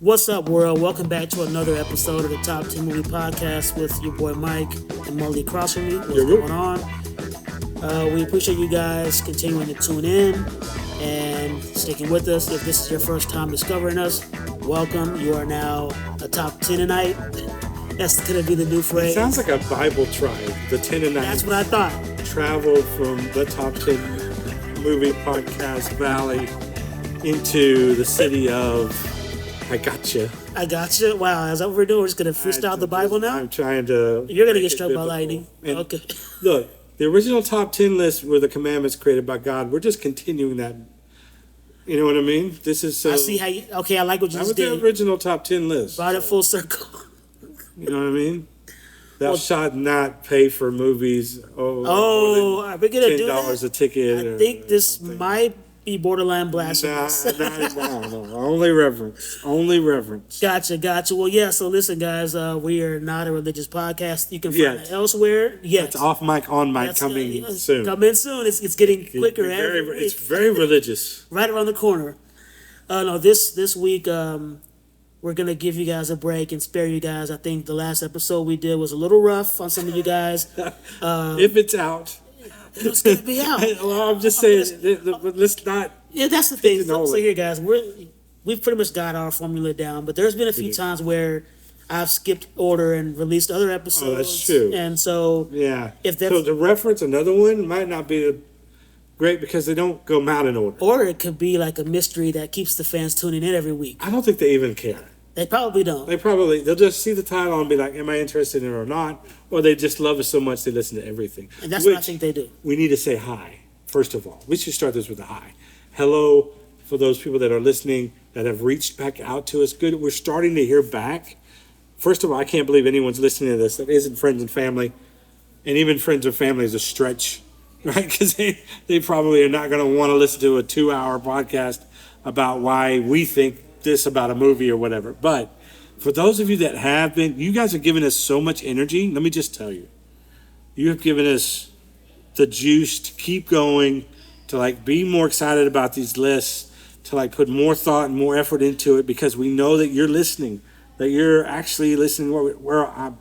What's up, world? Welcome back to another episode of the Top 10 Movie Podcast with your boy Mike and Mulley across from me. What's going on? We appreciate you guys continuing to tune in and sticking with us. If this is your first time discovering us, welcome. You are now a top 10 tonight. That's going to be the new phrase. It sounds like a Bible tribe, the 10 and 9. That's what I thought. Travel from the Top 10 Movie Podcast Valley into the city of I Gotcha. I gotcha. Wow, is that what we're doing? We're just going to freestyle the Bible now? I'm trying to... You're going to get struck by lightning. And okay. Look, the original top 10 list were the commandments created by God. We're just continuing that. You know what I mean? This is... I see how you... Okay, I like what you just did. That was the original top 10 list. Brought it full circle. You know what I mean? Thou shalt not pay for movies. Are we going to do that? $10 a ticket. I think this might be borderline blasphemous. No. Only reverence. Gotcha. Well, yeah, so listen, guys, we are not a religious podcast. You can find it elsewhere. Yes. It's off mic, on mic, coming soon. Coming soon. It's getting quicker. It's very religious. Right around the corner. No, this week, we're going to give you guys a break and spare you guys. I think the last episode we did was a little rough on some of you guys. If it's out. It's going to be out. Well, I'm just saying, let's not. Yeah, that's the thing. So here, guys, we've pretty much got our formula down, but there's been a few times where I've skipped order and released other episodes. Oh, that's true. And so, yeah. If that's, so to reference another one might not be great because they don't go out in order. Or it could be like a mystery that keeps the fans tuning in every week. I don't think they even care. They probably don't. They'll just see the title and be like, am I interested in it or not? Or they just love it so much they listen to everything. And that's what I think they do. We need to say hi, first of all. We should start this with a hi. Hello for those people that are listening that have reached back out to us. Good. We're starting to hear back. First of all, I can't believe anyone's listening to this that isn't friends and family. And even friends and family is a stretch, right? Because they probably are not going to want to listen to a 2-hour podcast about why we think this about a movie or whatever. But for those of you that have been, you guys have given us so much energy. Let me just tell you, you have given us the juice to keep going, to like be more excited about these lists, to like put more thought and more effort into it because we know that you're listening, that you're actually listening.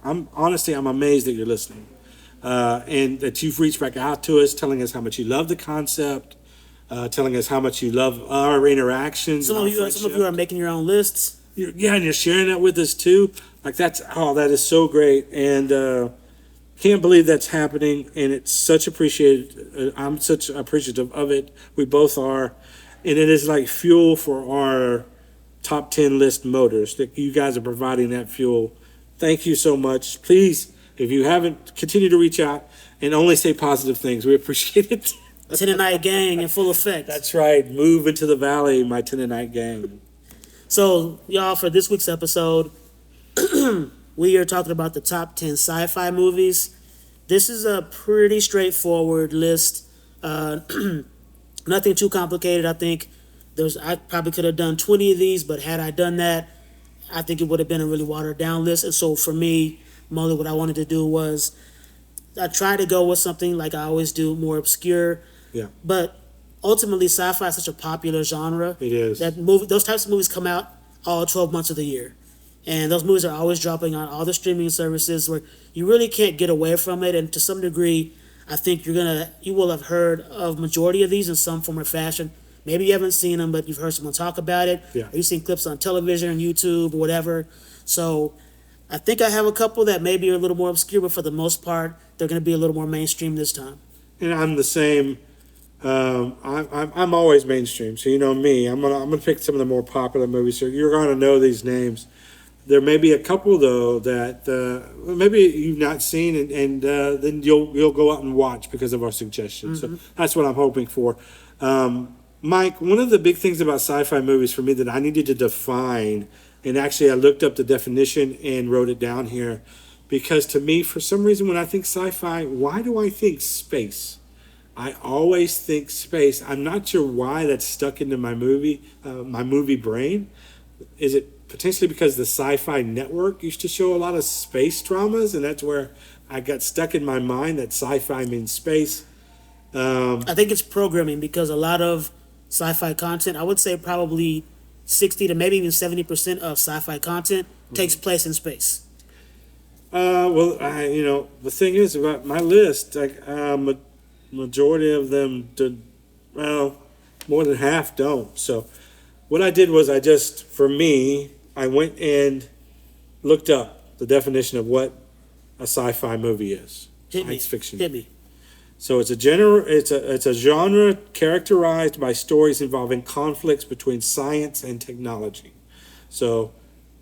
I'm honestly, I'm amazed that you're listening, and that you've reached back out to us, telling us how much you love the concept. Telling us how much you love our interactions. Some of you are making your own lists. And you're sharing that with us too. Like that is so great, and can't believe that's happening. And it's such appreciated. I'm such appreciative of it. We both are, and it is like fuel for our top 10 list motors. That you guys are providing that fuel. Thank you so much. Please, if you haven't, continue to reach out and only say positive things. We appreciate it. 10 and Night gang in full effect. That's right. Move into the valley, my 10 and Night gang. So, y'all, for this week's episode, we are talking about the top 10 sci-fi movies. This is a pretty straightforward list. Nothing too complicated. I think I probably could have done 20 of these, but had I done that, I think it would have been a really watered down list. And so for me, mostly what I wanted to do was I tried to go with something like I always do, more obscure. Yeah. But ultimately, sci-fi is such a popular genre. It is. Those types of movies come out all 12 months of the year. And those movies are always dropping on all the streaming services where you really can't get away from it. And to some degree, I think you will have heard of majority of these in some form or fashion. Maybe you haven't seen them, but you've heard someone talk about it. Yeah. Or you've seen clips on television, YouTube, or whatever. So I think I have a couple that maybe are a little more obscure, but for the most part, they're going to be a little more mainstream this time. And I'm the same. I'm always mainstream, so you know me. I'm gonna pick some of the more popular movies. So you're gonna know these names. There may be a couple though that maybe you've not seen, and then you'll go out and watch because of our suggestions. Mm-hmm. So that's what I'm hoping for. Mike, one of the big things about sci-fi movies for me that I needed to define, and actually I looked up the definition and wrote it down here, because to me, for some reason, when I think sci-fi, why do I think space? I always think space. I'm not sure why that's stuck into my movie brain. Is it potentially because the Sci-Fi Network used to show a lot of space dramas, and that's where I got stuck in my mind that sci-fi means space? I think it's programming because a lot of sci-fi content, I would say probably 60 to maybe even 70% of sci-fi content takes place in space. The thing is about my list, majority of them did, well, more than half don't. So what I did was I went and looked up the definition of what a sci-fi movie is. Science fiction. Hit me. So it's a genre characterized by stories involving conflicts between science and technology. So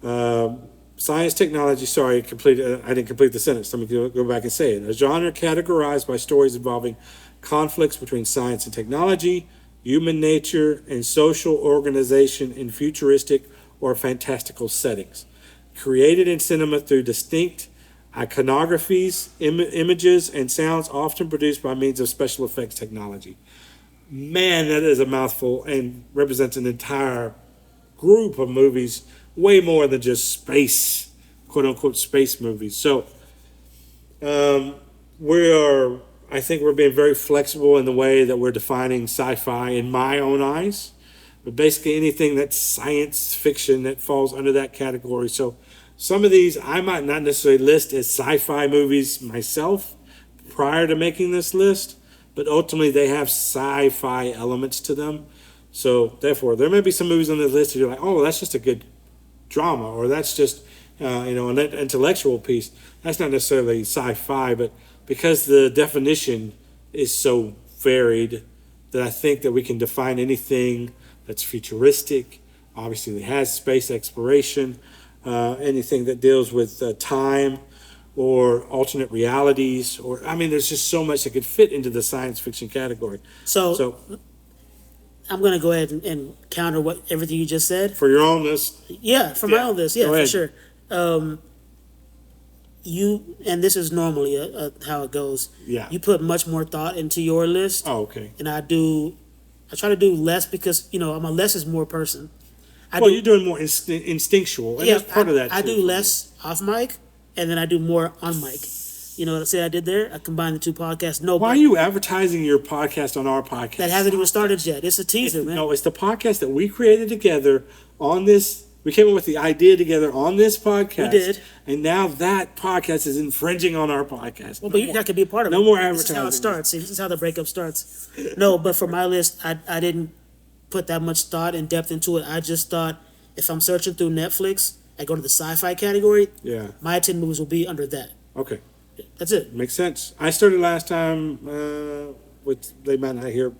science, technology. Sorry, I didn't complete the sentence. Let me go back and say it. A genre categorized by stories involving conflicts between science and technology, human nature, and social organization in futuristic or fantastical settings. Created in cinema through distinct iconographies, images, and sounds often produced by means of special effects technology. Man, that is a mouthful and represents an entire group of movies, way more than just space, quote-unquote space movies. So I think we're being very flexible in the way that we're defining sci-fi in my own eyes. But basically anything that's science fiction that falls under that category. So some of these I might not necessarily list as sci-fi movies myself prior to making this list, but ultimately they have sci-fi elements to them. So therefore, there may be some movies on this list that you're like, oh, that's just a good drama, or that's just an intellectual piece. That's not necessarily sci-fi, but because the definition is so varied, that I think that we can define anything that's futuristic. Obviously, it has space exploration. Anything that deals with time or alternate realities, there's just so much that could fit into the science fiction category. So I'm going to go ahead and counter everything you just said. For your own list? Yeah, for my own list. Yeah, for sure. And this is normally how it goes. Yeah. You put much more thought into your list. Oh, okay. And I try to do less because, I'm a less is more person. You're doing more instinctual, and that's part of that. I do less off mic, and then I do more on mic. You know what I said I did there? I combined the two podcasts. Why are you advertising your podcast on our podcast? That hasn't even started yet. It's a teaser, man. No, it's the podcast that we created together on this. We came up with the idea together on this podcast. We did. And now that podcast is infringing on our podcast. Well, but that could be a part of it. No more advertising. This is how it starts. See, this is how the breakup starts. No, but for my list, I didn't put that much thought and depth into it. I just thought if I'm searching through Netflix, I go to the sci-fi category. Yeah. My 10 movies will be under that. Okay. That's it. Makes sense. I started last time, which they might not hear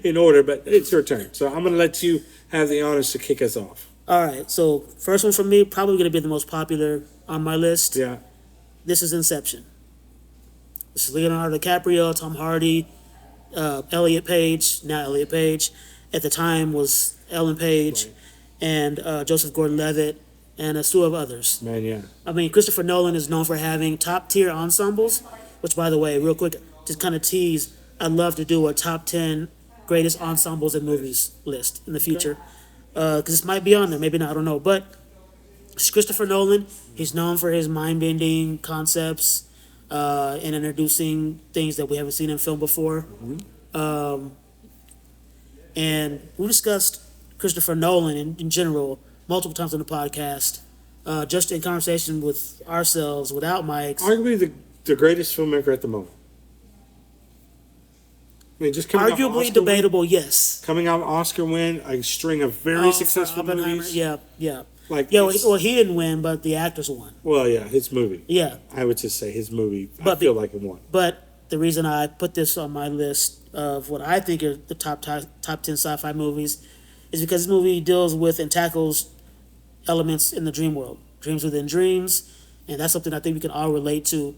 in order, but it's your turn. So I'm going to let you have the honors to kick us off. All right. So first one for me, probably going to be the most popular on my list. Yeah. This is Inception. This is Leonardo DiCaprio, Tom Hardy, Elliot Page, now Elliot Page. At the time was Ellen Page, right. And Joseph Gordon-Levitt, and a slew of others. Man, yeah. Christopher Nolan is known for having top-tier ensembles, which, by the way, real quick, to kind of tease, I'd love to do a top 10 greatest ensembles in movies list in the future. Because this might be on there, maybe not, I don't know. But it's Christopher Nolan. He's known for his mind-bending concepts and introducing things that we haven't seen in film before. Mm-hmm. And we discussed Christopher Nolan in general multiple times on the podcast, just in conversation with ourselves, without mics. Arguably the greatest filmmaker at the moment. Just coming arguably debatable, win, yes. Coming out Oscar win, a string of very successful movies. Yeah. Well, he didn't win, but the actors won. Well, yeah, his movie. Yeah. I would just say his movie, I feel like it won. But the reason I put this on my list of what I think are the top 10 sci-fi movies is because this movie deals with and tackles elements in the dream world, dreams within dreams, and that's something I think we can all relate to.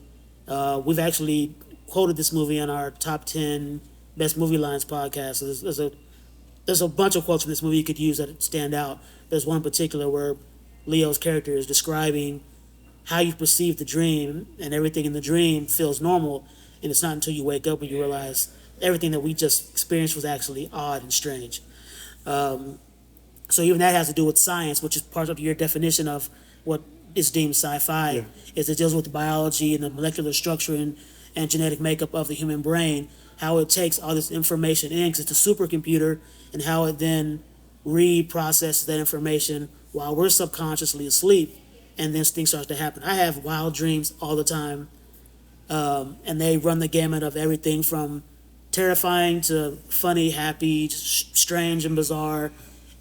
We've actually quoted this movie on our top 10 best movie lines podcast. So there's a bunch of quotes from this movie you could use that stand out. There's one in particular where Leo's character is describing how you perceive the dream, and everything in the dream feels normal, and it's not until you wake up when you realize everything that we just experienced was actually odd and strange. So even that has to do with science, which is part of your definition of what is deemed sci-fi, is it deals with the biology and the molecular structure and genetic makeup of the human brain, how it takes all this information in, because it's a supercomputer, and how it then reprocesses that information while we're subconsciously asleep, and then things starts to happen. I have wild dreams all the time, and they run the gamut of everything from terrifying to funny, happy, strange, and bizarre.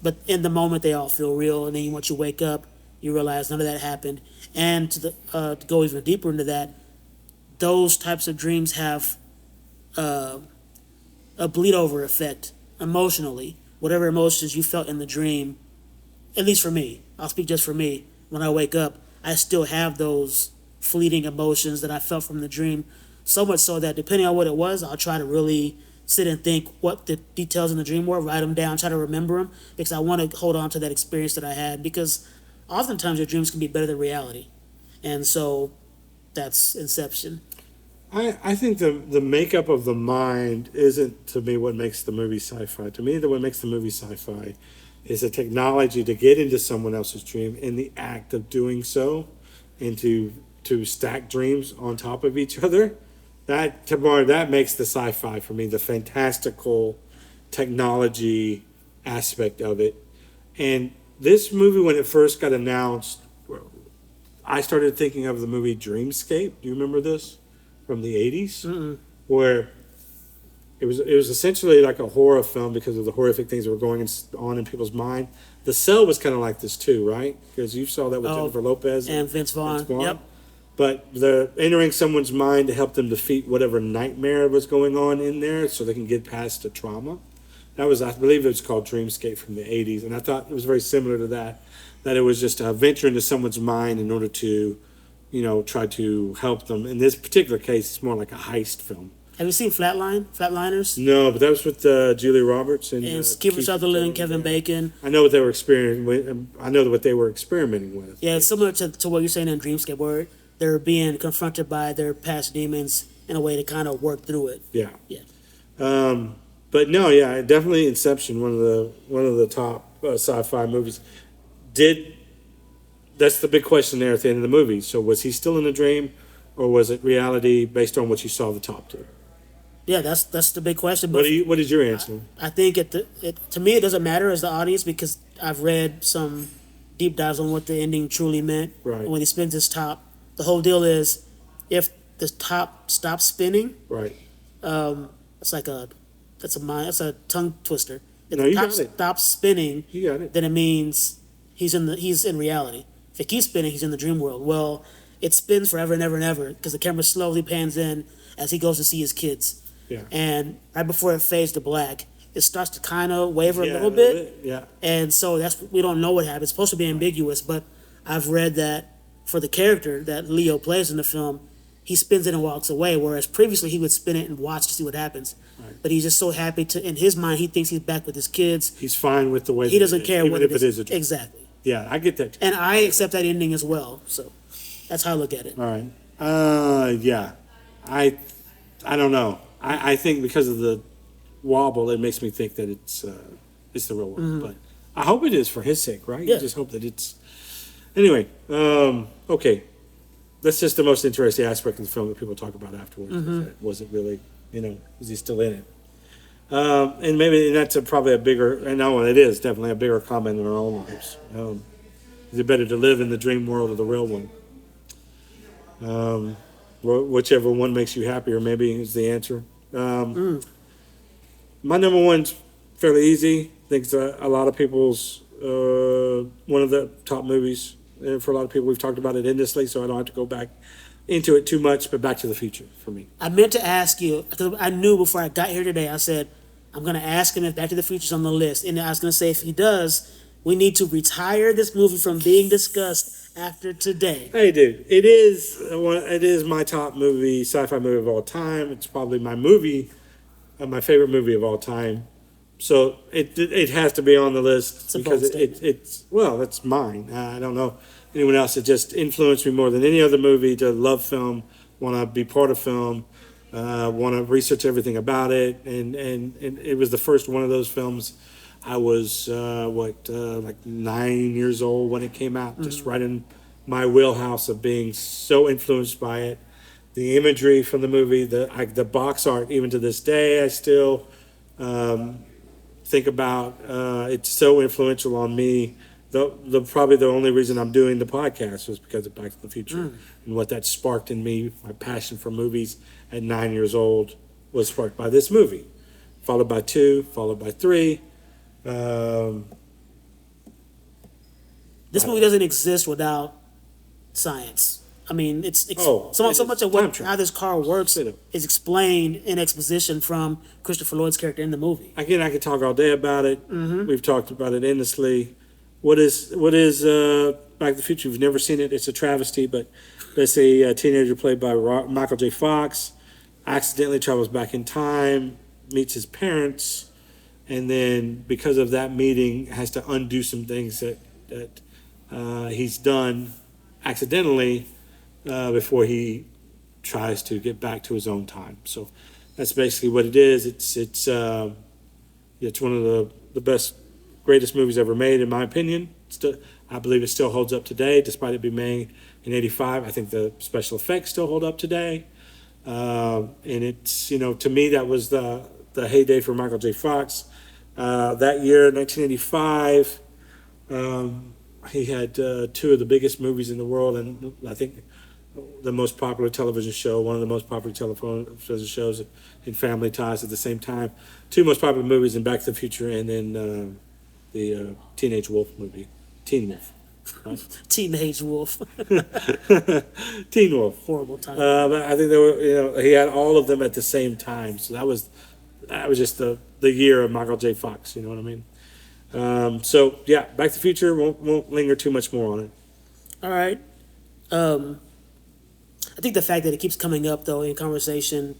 But in the moment, they all feel real, and then once you wake up, you realize none of that happened. And to go even deeper into that, those types of dreams have a bleed over effect emotionally. Whatever emotions you felt in the dream, at least for me, I'll speak just for me, when I wake up, I still have those fleeting emotions that I felt from the dream. So much so that depending on what it was, I'll try to really sit and think what the details in the dream were, write them down, try to remember them, because I want to hold on to that experience that I had. Because oftentimes your dreams can be better than reality. And so that's Inception. I think the makeup of the mind isn't, to me, what makes the movie sci-fi. To me, what makes the movie sci-fi is the technology to get into someone else's dream in the act of doing so, and to stack dreams on top of each other. That makes the sci-fi for me, the fantastical technology aspect of it. And this movie, when it first got announced, I started thinking of the movie Dreamscape. Do you remember this from the 80s? Mm-mm. Where it was essentially like a horror film because of the horrific things that were going on in people's mind. The Cell was kind of like this too, right? Because you saw that with Jennifer Lopez and Vince Vaughn. Yep. But they're entering someone's mind to help them defeat whatever nightmare was going on in there so they can get past the trauma. That was, I believe it was called Dreamscape from the 80s. And I thought it was very similar to that it was just a venture into someone's mind in order to, try to help them. In this particular case, it's more like a heist film. Have you seen Flatliners? No, but that was with Julia Roberts and Kiefer Sutherland, Kevin Bacon. I know what they were experimenting with. Yeah, it's similar to what you're saying in Dreamscape, where they're being confronted by their past demons in a way to kind of work through it. Yeah. Yeah. But no, yeah, definitely Inception, one of the top sci-fi movies. That's the big question there at the end of the movie. So was he still in a dream, or was it reality based on what you saw the top two? Yeah, that's the big question. What is your answer? I think to me it doesn't matter as the audience, because I've read some deep dives on what the ending truly meant. Right. When he spins his top, the whole deal is if the top stops spinning, right? It's like that's a tongue twister. If No, the you top got it. stops spinning, You got it. then it means he's in reality. If it keeps spinning, he's in the dream world. Well, it spins forever and ever and ever because the camera slowly pans in as he goes to see his kids. Yeah. And right before it fades to black, it starts to kind of waver a little a bit. Yeah. And so we don't know what happened. It's supposed to be ambiguous, but I've read that for the character that Leo plays in the film, he spins it and walks away, whereas previously he would spin it and watch to see what happens. Right. But he's just so happy in his mind, he thinks he's back with his kids. He's fine with the way He doesn't care even what if it is a dream. Exactly. Yeah, I get that. And I accept that ending as well. So that's how I look at it. All right. Yeah. I don't know. I think because of the wobble, it makes me think that it's the real one. Mm-hmm. But I hope it is for his sake, right? Yeah. You just hope that it's. Anyway, okay. That's just the most interesting aspect of the film that people talk about afterwards. Mm-hmm. Was it really, is he still in it? And maybe that's probably a bigger, and no, it is definitely a bigger comment in our own lives. Is it better to live in the dream world or the real one? Whichever one makes you happier, maybe is the answer. My number one's fairly easy. I think it's a lot of people's one of the top movies for a lot of people. We've talked about it endlessly, so I don't have to go back into it too much. But Back to the Future for me. I meant to ask you, because I knew before I got here today, I said, I'm going to ask him if Back to the Future's on the list. And I was going to say, if he does, we need to retire this movie from being discussed after today. Hey, dude, it is my top movie, sci-fi movie of all time. It's probably my favorite movie of all time. So it has to be on the list because it's that's mine. I don't know anyone else. It just influenced me more than any other movie to love film, want to be part of film, want to research everything about it, and it was the first one of those films. I was like 9 years old when it came out, just right in my wheelhouse of being so influenced by it. The imagery from the movie, the box art, even to this day, I still think about. It's so influential on me. The probably the only reason I'm doing the podcast was because of Back to the Future and what that sparked in me. My passion for movies at 9 years old was sparked by this movie, followed by 2, followed by 3. This movie doesn't exist without science. I mean, it's so much of how this car works is explained in exposition from Christopher Lloyd's character in the movie. Again, I could talk all day about it. We've talked about it endlessly. What is Back to the Future? If you've never seen it, it's a travesty. But let's say a teenager played by Michael J. Fox accidentally travels back in time, meets his parents, and then because of that meeting, has to undo some things that he's done accidentally before he tries to get back to his own time. So that's basically what it is. It's one of the best, greatest movies ever made, in my opinion. I believe it still holds up today, despite it being made in '85. I think the special effects still hold up today. And it's, to me, that was the heyday for Michael J. Fox. That year, 1985, he had 2 of the biggest movies in the world, and I think the most popular television show, one of the most popular television shows in Family Ties at the same time. 2 most popular movies in Back to the Future, and then the Teenage Wolf movie, Teen Wolf. Right? Teenage Wolf. Teen Wolf. Horrible time. But I think there were, he had all of them at the same time. So that was just the year of Michael J. Fox. You know what I mean? So yeah, Back to the Future. Won't linger too much more on it. All right. I think the fact that it keeps coming up though in conversation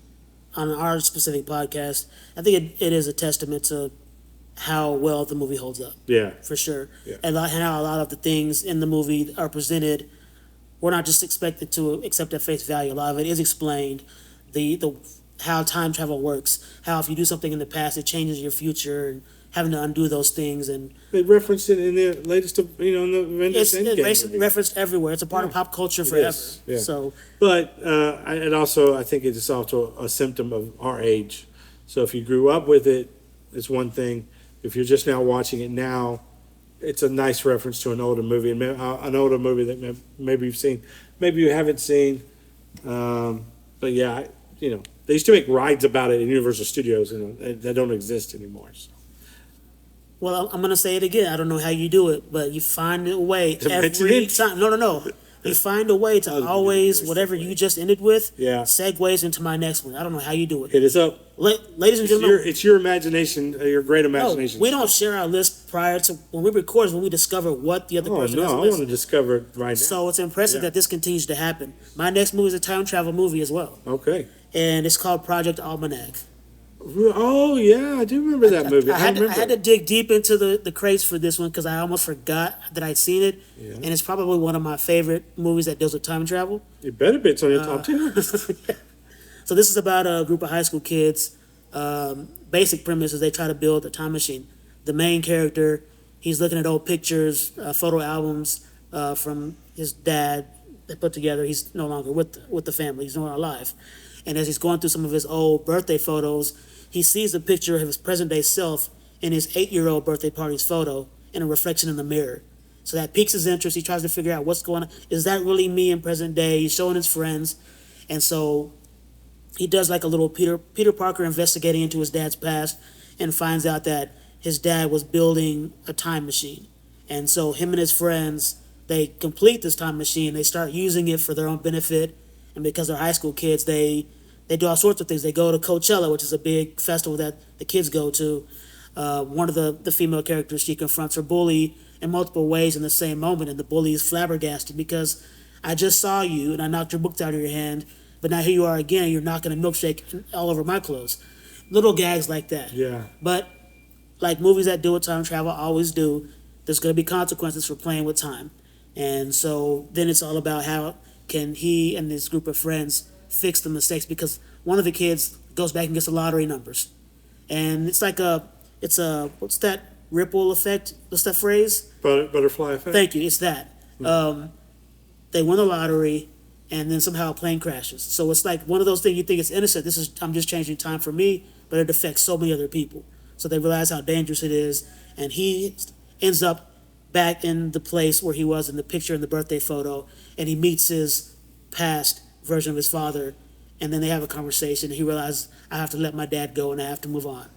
on our specific podcast, I think it is a testament to how well the movie holds up. Yeah. For sure. Yeah. And how a lot of the things in the movie are presented, we're not just expected to accept at face value. A lot of it is explained. The how time travel works, how if you do something in the past, it changes your future, and having to undo those things. And they referenced it in the latest, in the Avengers Endgame. It's referenced everywhere. It's a part of pop culture forever. Yeah. So, but and also I think it is also a symptom of our age. So if you grew up with it, it's one thing. If you're just now watching it now, it's a nice reference to an older movie, an older movie that maybe you've seen, maybe you haven't seen. But yeah, they used to make rides about it in Universal Studios, that don't exist anymore. So. Well, I'm going to say it again. I don't know how you do it, but you find a way every time. No. You find a way to always, whatever you just ended with, segues into my next one. I don't know how you do it. Hit us up. Ladies and gentlemen. It's your imagination, your great imagination. No, we don't share our list prior to, when we record, when we discover what the other person has. I want to discover it right now. So it's impressive that this continues to happen. My next movie is a time travel movie as well. Okay. And it's called Project Almanac. Oh, yeah, I do remember that movie. I had to dig deep into the craze for this one because I almost forgot that I'd seen it. Yeah. And it's probably one of my favorite movies that deals with time travel. It better be. It's on your top 10. So this is about a group of high school kids. Basic premise is they try to build a time machine. The main character, he's looking at old pictures, photo albums from his dad they put together. He's no longer with the family. He's no longer alive. And as he's going through some of his old birthday photos, he sees a picture of his present-day self in his 8-year-old birthday party's photo in a reflection in the mirror. So that piques his interest. He tries to figure out what's going on. Is that really me in present day? He's showing his friends. And so he does like a little Peter Parker investigating into his dad's past and finds out that his dad was building a time machine. And so him and his friends, they complete this time machine. They start using it for their own benefit. And because they're high school kids, they do all sorts of things. They go to Coachella, which is a big festival that the kids go to. One of the female characters, she confronts her bully in multiple ways in the same moment, and the bully is flabbergasted because I just saw you and I knocked your books out of your hand, but now here you are again, you're knocking a milkshake all over my clothes. Little gags like that. Yeah. But like movies that deal with time travel always do, there's going to be consequences for playing with time. And so then it's all about how can he and this group of friends fix the mistakes, because one of the kids goes back and gets the lottery numbers. And it's like what's that ripple effect? What's that phrase? Butterfly effect. Thank you. It's that. They win the lottery, and then somehow a plane crashes. So it's like one of those things you think it's innocent. I'm just changing time for me, but it affects so many other people. So they realize how dangerous it is, and he ends up back in the place where he was in the picture in the birthday photo, and he meets his past version of his father, and then they have a conversation. And he realizes, I have to let my dad go, and I have to move on.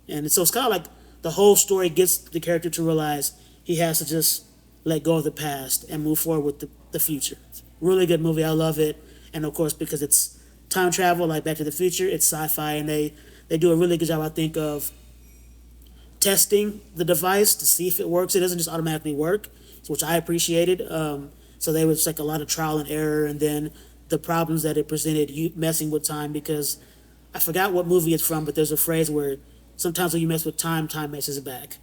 And so it's kind of like the whole story gets the character to realize he has to just let go of the past and move forward with the future. Really good movie. I love it. And of course, because it's time travel, like Back to the Future, it's sci-fi, and they do a really good job, I think, of testing the device to see if it works. It doesn't just automatically work, which I appreciated. So there was like a lot of trial and error, and then the problems that it presented, you messing with time, because I forgot what movie it's from, but there's a phrase where sometimes when you mess with time, time messes back.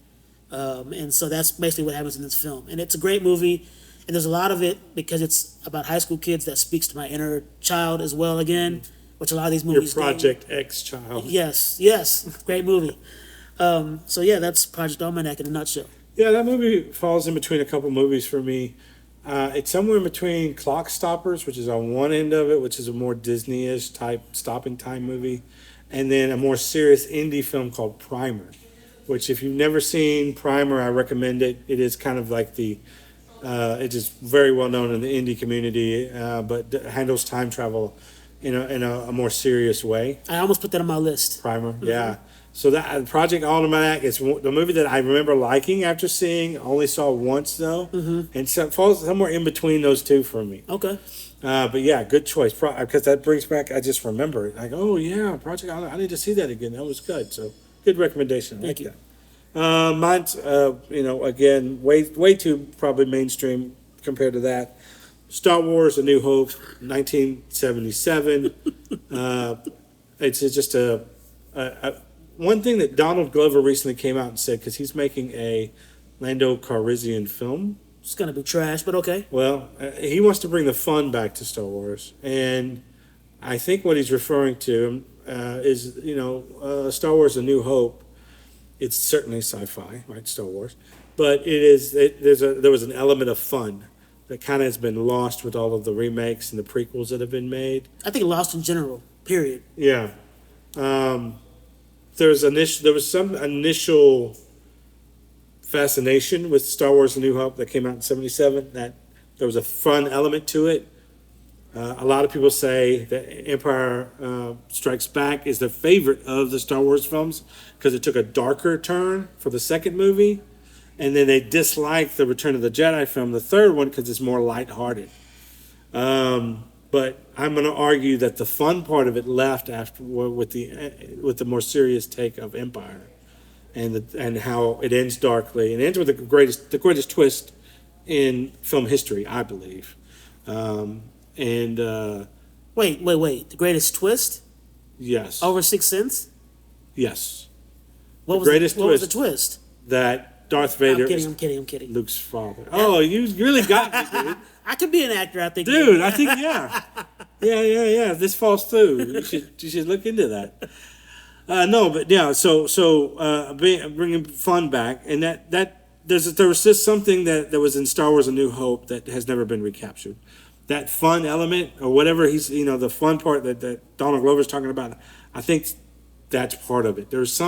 And so that's basically what happens in this film. And it's a great movie, and there's a lot of it because it's about high school kids that speaks to my inner child as well again, which a lot of these movies Your Project X child. Yes, great movie. So yeah, that's Project Almanac in a nutshell. Yeah, that movie falls in between a couple movies for me. It's somewhere in between Clock Stoppers, which is on one end of it, which is a more Disney-ish type stopping time movie, and then a more serious indie film called Primer, which if you've never seen Primer, I recommend it. It is kind of like it is very well known in the indie community, but handles time travel in a more serious way. I almost put that on my list. Primer, yeah. So that Project Almanac is the movie that I remember liking after seeing. Only saw once though, and so it falls somewhere in between those two for me. Okay. But yeah, good choice because that brings back. I just remember it. Like, oh yeah, Project Almanac. I need to see that again. That was good. So good recommendation. Thank you. Mine's again way too probably mainstream compared to that. Star Wars: A New Hope, 1977. It's just a one thing that Donald Glover recently came out and said, because he's making a Lando Calrissian film. It's going to be trash, but okay. Well, he wants to bring the fun back to Star Wars. And I think what he's referring to is, Star Wars A New Hope. It's certainly sci-fi, right, Star Wars. But there was an element of fun that kind of has been lost with all of the remakes and the prequels that have been made. I think lost in general, period. Yeah. There was some initial fascination with Star Wars: A New Hope that came out in '77. That there was a fun element to it. A lot of people say that Empire Strikes Back is their favorite of the Star Wars films because it took a darker turn for the second movie, and then they dislike the Return of the Jedi film, the third one, because it's more lighthearted. But I'm going to argue that the fun part of it left after with the more serious take of Empire, and how it ends darkly and ends with the greatest twist in film history, I believe. Wait, the greatest twist? Yes. Over Sixth Sense? Yes. What was the twist? That Darth Vader I'm kidding. Luke's father. Oh, you really got me, dude. I could be an actor, I think. Dude, I think, yeah. Yeah. This falls through. You should look into that. No, but yeah, bringing fun back, and there was just something that was in Star Wars: A New Hope that has never been recaptured. That fun element, or whatever the fun part that Donald Glover's talking about, I think that's part of it. There was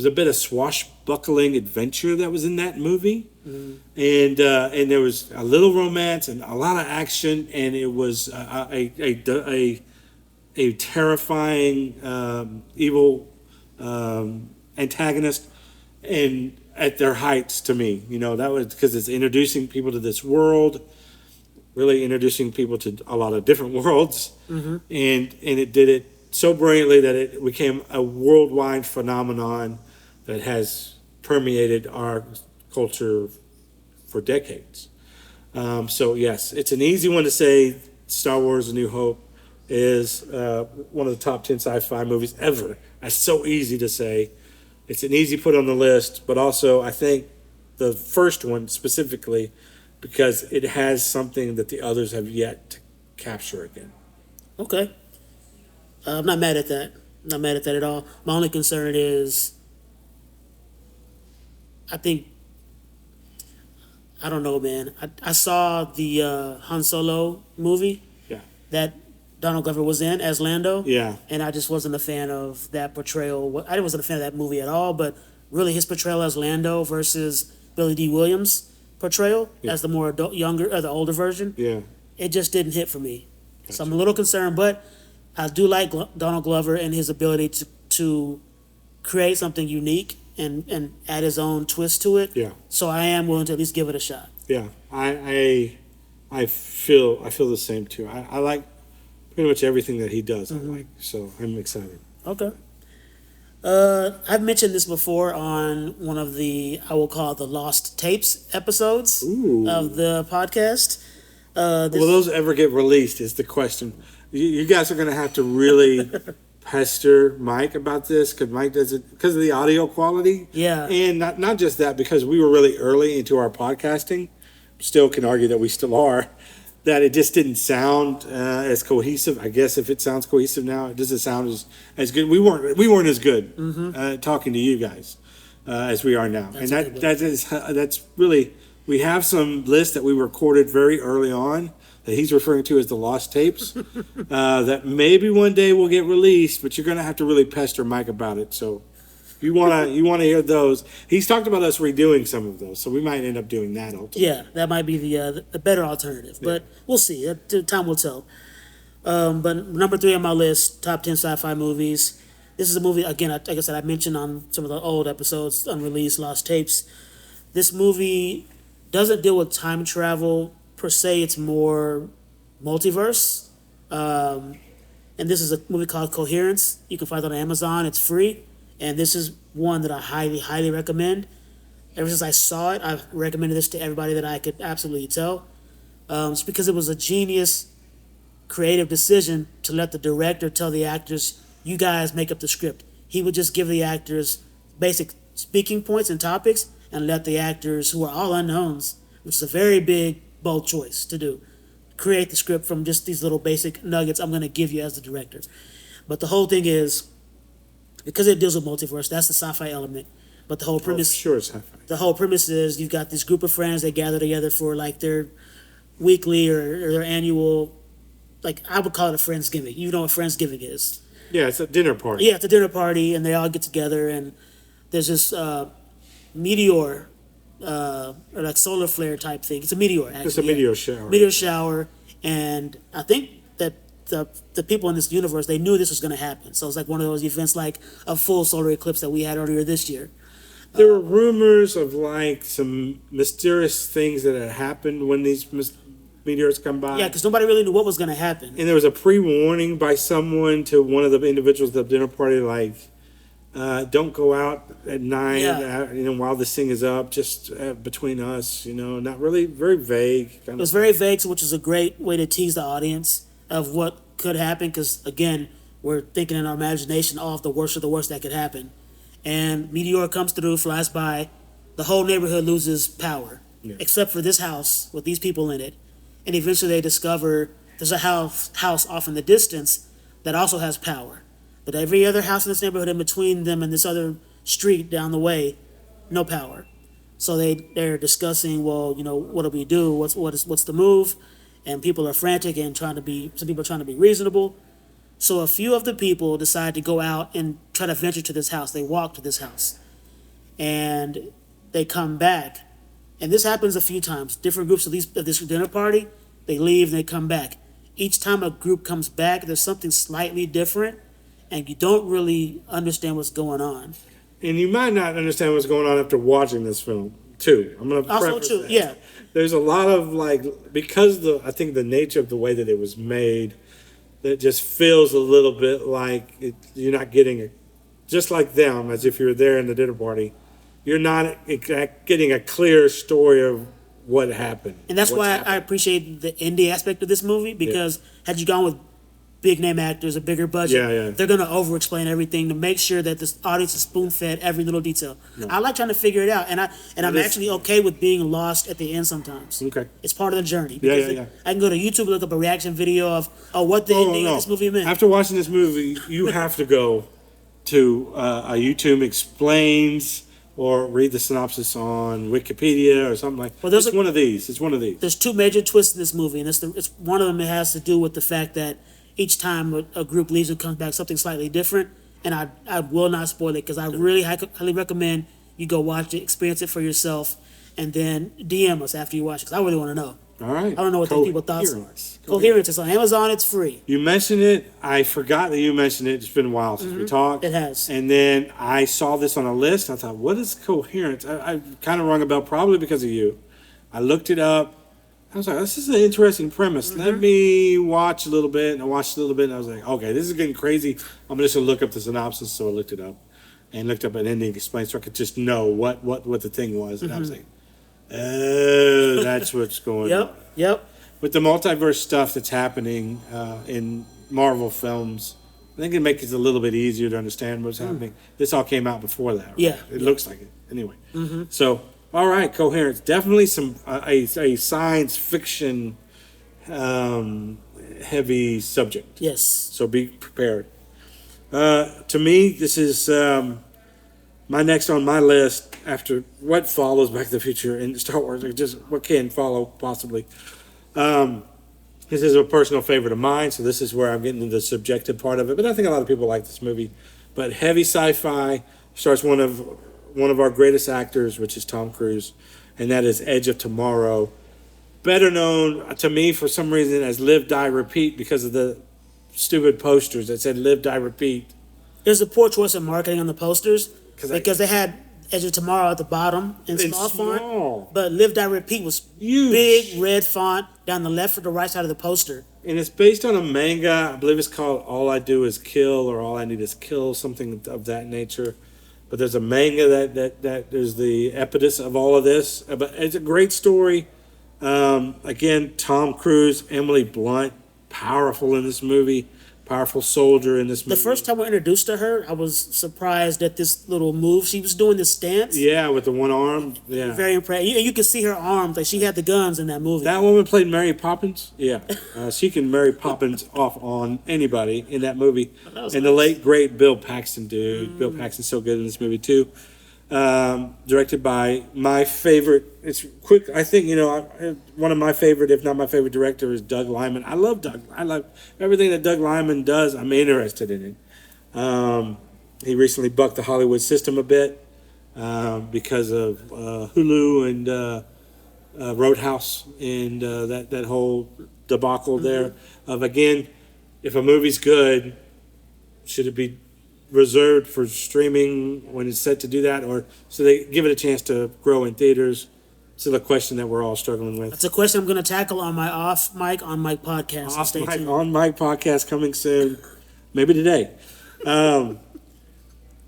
a bit of swashbuckling adventure that was in that movie, and there was a little romance and a lot of action, and it was a terrifying evil antagonist, and at their heights to me, that was because it's introducing people to this world, really introducing people to a lot of different worlds, and it did it so brilliantly that it became a worldwide phenomenon that has permeated our culture for decades. So yes, it's an easy one to say. Star Wars: A New Hope is one of the top 10 sci-fi movies ever. That's so easy to say. It's an easy put on the list, but also I think the first one specifically because it has something that the others have yet to capture again. Okay. I'm not mad at that. Not mad at that at all. My only concern is I don't know, man. I saw the Han Solo movie. Yeah. That Donald Glover was in as Lando. Yeah. And I just wasn't a fan of that portrayal. I wasn't a fan of that movie at all, but really his portrayal as Lando versus Billy D. Williams' portrayal as the more younger, or the older version. Yeah. It just didn't hit for me. Gotcha. So I'm a little concerned, but I do like Donald Glover and his ability to create something unique and add his own twist to it. Yeah. So I am willing to at least give it a shot. Yeah. I feel the same too. I like pretty much everything that he does. I like, so I'm excited. Okay. I've mentioned this before on one of the, I will call it the Lost Tapes episodes of the podcast. Will those ever get released is the question. You guys are going to have to really pester Mike about this, because Mike does it because of the audio quality. Yeah. And not just that, because we were really early into our podcasting. Still can argue that we still are. That it just didn't sound as cohesive. I guess if it sounds cohesive now, it doesn't sound as good. We weren't as good talking to you guys as we are now. That's really, we have some lists that we recorded very early on that he's referring to as the lost tapes that maybe one day will get released, but you're going to have to really pester Mike about it. So if you want to hear those, he's talked about us redoing some of those, so we might end up doing that ultimately. Yeah, that might be the better alternative, but we'll see. Time will tell. But number 3 on my list, top 10 sci-fi movies. This is a movie, again, like I said, I mentioned on some of the old episodes, unreleased, lost tapes. This movie doesn't deal with time travel per se. It's more multiverse. And this is a movie called Coherence. You can find it on Amazon. It's free. And this is one that I highly, highly recommend. Ever since I saw it, I've recommended this to everybody that I could absolutely tell. It's because it was a genius, creative decision to let the director tell the actors, you guys make up the script. He would just give the actors basic speaking points and topics and let the actors, who are all unknowns, which is a very big, bold choice to do, create the script from just these little basic nuggets I'm going to give you as the director. But the whole thing is, because it deals with multiverse, that's the sci-fi element. But the whole premise, Sci-fi. The whole premise is you've got this group of friends that gather together for like their weekly or their annual, like I would call it a Friendsgiving. You know what Friendsgiving is? Yeah, it's a dinner party. Yeah, it's a dinner party, and they all get together, and there's this meteor or like solar flare type thing. It's a meteor, actually. It's a meteor shower. Meteor shower, and I think that the people in this universe, they knew this was going to happen. So it's like one of those events like a full solar eclipse that we had earlier this year. There were rumors of like some mysterious things that had happened when these meteors come by. Yeah, because nobody really knew what was going to happen. And there was a pre-warning by someone to one of the individuals at the dinner party, like, don't go out at night, while this thing is up, just between us, not really, very vague. It was very vague, which is a great way to tease the audience of what could happen, because, again, we're thinking in our imagination all of the worst that could happen. And meteor comes through, flies by, the whole neighborhood loses power, except for this house with these people in it. And eventually they discover there's a house off in the distance that also has power. But every other house in this neighborhood in between them and this other street down the way, no power. So they're discussing, well, what do we do? What's the move? And people are frantic and some people are trying to be reasonable. So a few of the people decide to go out and try to venture to this house. They walk to this house. And they come back. And this happens a few times. Different groups of this dinner party, they leave and they come back. Each time a group comes back, there's something slightly different, and you don't really understand what's going on. And you might not understand what's going on after watching this film, too. I'm going to preface that. Yeah. There's a lot of, because I think the nature of the way that it was made, that just feels a little bit like you're not getting it, just like them, as if you were there in the dinner party. You're not getting a clear story of what happened. And that's why I appreciate the indie aspect of this movie, because had you gone with big name actors, a bigger budget, they're going to over-explain everything to make sure that this audience is spoon-fed every little detail. No. I like trying to figure it out, and I'm actually okay with being lost at the end sometimes. Okay. It's part of the journey. I can go to YouTube and look up a reaction video of what the ending of this movie meant. After watching this movie, you have to go to a YouTube Explains or read the synopsis on Wikipedia or something like that. Well, It's one of these. There's two major twists in this movie, and it's one of them that has to do with the fact that each time a group leaves and comes back something slightly different. And I will not spoil it because I really highly recommend you go watch it, experience it for yourself, and then DM us after you watch it because I really want to know. All right. I don't know what the people thought. Coherence is on Amazon. It's free. You mentioned it. I forgot that you mentioned it. It's been a while since we talked. It has. And then I saw this on a list. I thought, what is Coherence? I kind of rung a bell probably because of you. I looked it up. I was like, this is an interesting premise. Let me watch a little bit. And I watched a little bit, and I was like, okay, this is getting crazy. I'm just going to look up the synopsis. So I looked it up and looked up an ending explained so I could just know what the thing was. And I was like, oh, that's what's going on. Yep. With the multiverse stuff that's happening in Marvel films, I think it makes it a little bit easier to understand what's happening. This all came out before that, right? Yeah. It looks like it. Anyway. So, all right, Coherence. Definitely a science fiction heavy subject. Yes. So be prepared. To me, this is my next on my list after what follows Back to the Future and Star Wars, or just what can follow possibly. This is a personal favorite of mine, so this is where I'm getting into the subjective part of it. But I think a lot of people like this movie. But heavy sci-fi stars one of our greatest actors, which is Tom Cruise, and that is Edge of Tomorrow, better known to me for some reason as Live, Die, Repeat because of the stupid posters that said Live, Die, Repeat. There's a poor choice of marketing on the posters because they had Edge of Tomorrow at the bottom in small font, but Live, Die, Repeat was huge. Big red font down the left or the right side of the poster. And it's based on a manga. I believe it's called All I Do Is Kill or All I Need Is Kill, something of that nature. But there's a manga that is the impetus of all of this. But it's a great story. Again, Tom Cruise, Emily Blunt, powerful in this movie. Powerful soldier in this movie. The first time we're introduced to her, I was surprised at this little move. She was doing this stance. Yeah, with the one arm. Yeah. Very impressive. You could see her arms. Like, she had the guns in that movie. That woman played Mary Poppins. Yeah. She can Mary Poppins off on anybody in that movie. And the late, great Bill Paxton, dude. Bill Paxton's so good in this movie, too. Directed by my favorite. It's quick. I think, one of my favorite, if not my favorite director, is Doug Liman. I love Doug. I love everything that Doug Liman does. I'm interested in it. He recently bucked the Hollywood system a bit because of Hulu and Roadhouse and that whole debacle there of, again, if a movie's good, should it be reserved for streaming when it's set to do that, or so they give it a chance to grow in theaters? It's a question that we're all struggling with. That's a question I'm going to tackle on my off mic on mic podcast. On mic podcast coming soon, maybe today.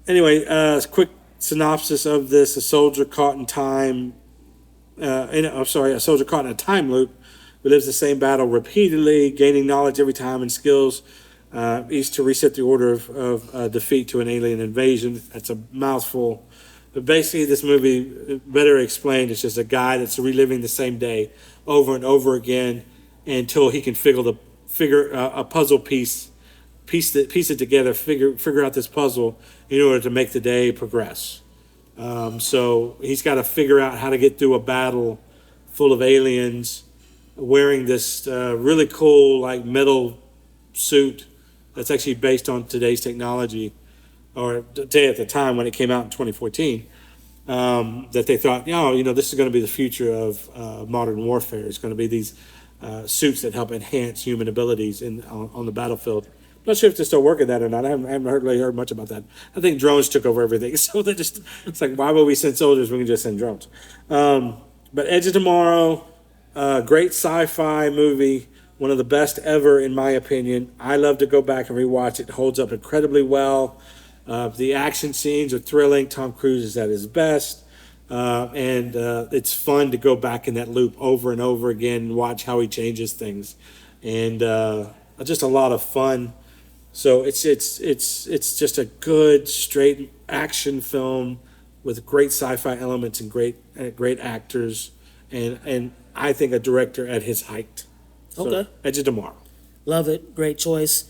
Anyway, quick synopsis of this: a soldier caught in time. A soldier caught in a time loop who lives the same battle repeatedly, gaining knowledge every time and skills. Each to reset the order of defeat to an alien invasion. That's a mouthful. But basically, this movie, better explained, it's just a guy that's reliving the same day over and over again until he can figure a puzzle piece it together, figure out this puzzle in order to make the day progress. So he's got to figure out how to get through a battle full of aliens, wearing this really cool metal suit that's actually based on today's technology, or today at the time when it came out in 2014, that they thought, this is going to be the future of modern warfare. It's going to be these suits that help enhance human abilities on the battlefield. I'm not sure if they're still working that or not. I haven't really heard much about that. I think drones took over everything. So it's like, why would we send soldiers? We can just send drones. But Edge of Tomorrow, great sci-fi movie. One of the best ever, in my opinion. I love to go back and rewatch it. It holds up incredibly well. The action scenes are thrilling. Tom Cruise is at his best. And it's fun to go back in that loop over and over again and watch how he changes things. And just a lot of fun. So it's just a good, straight action film with great sci-fi elements and great actors. And I think a director at his height. So, okay. Edge of Tomorrow. Love it. Great choice.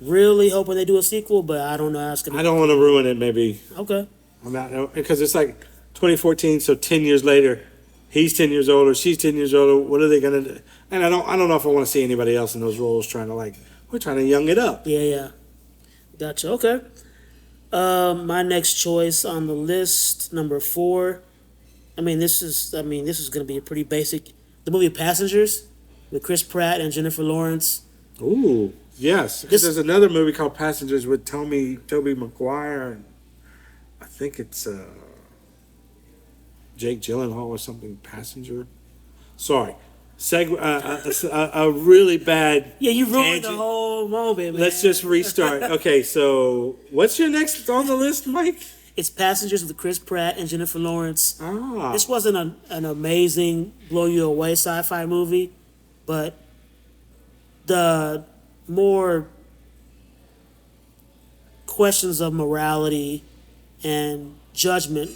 Really hoping they do a sequel, but I don't know. I don't want to ruin it, maybe. Okay. I'm not, because it's like 2014, so 10 years later, he's 10 years older, she's 10 years older. What are they going to do? And I don't know if I want to see anybody else in those roles trying to We're trying to young it up. Yeah. Gotcha. Okay. My next choice on the list, number 4. This is going to be a pretty basic. The movie Passengers with Chris Pratt and Jennifer Lawrence. Ooh, yes. There's another movie called Passengers with Toby Maguire, and I think it's Jake Gyllenhaal or something. Passenger. Sorry. A really bad. Yeah, you ruined tangent. the whole moment, man. Let's just restart. Okay, so what's your next on the list, Mike? It's Passengers with Chris Pratt and Jennifer Lawrence. Ah. This wasn't an amazing, blow you away sci-fi movie, but the more questions of morality and judgment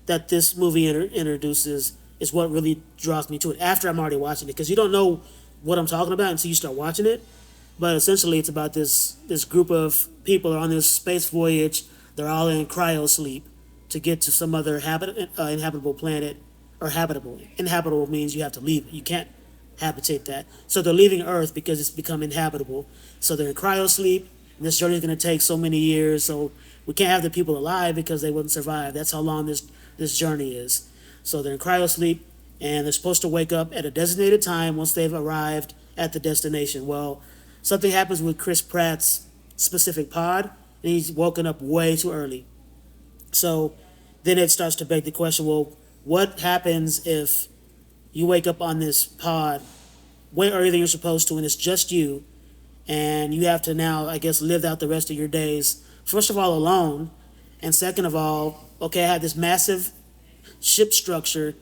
that this movie introduces is what really draws me to it after I'm already watching it, because you don't know what I'm talking about until you start watching it. But essentially it's about this group of people are on this space voyage. They're all in cryo sleep to get to some other inhabitable planet, or habitable. Inhabitable means you have to leave it. You can't habitate that. So they're leaving Earth because it's become inhabitable. So they're in cryo sleep, and this journey is going to take so many years. So we can't have the people alive because they wouldn't survive. That's how long this journey is. So they're in cryo sleep, and they're supposed to wake up at a designated time once they've arrived at the destination. Well, something happens with Chris Pratt's specific pod, and he's woken up way too early. So then it starts to beg the question, well, what happens if you wake up on this pod way earlier than you're supposed to, and it's just you, and you have to now, I guess, live out the rest of your days, first of all, alone, and second of all, okay, I have this massive ship structure.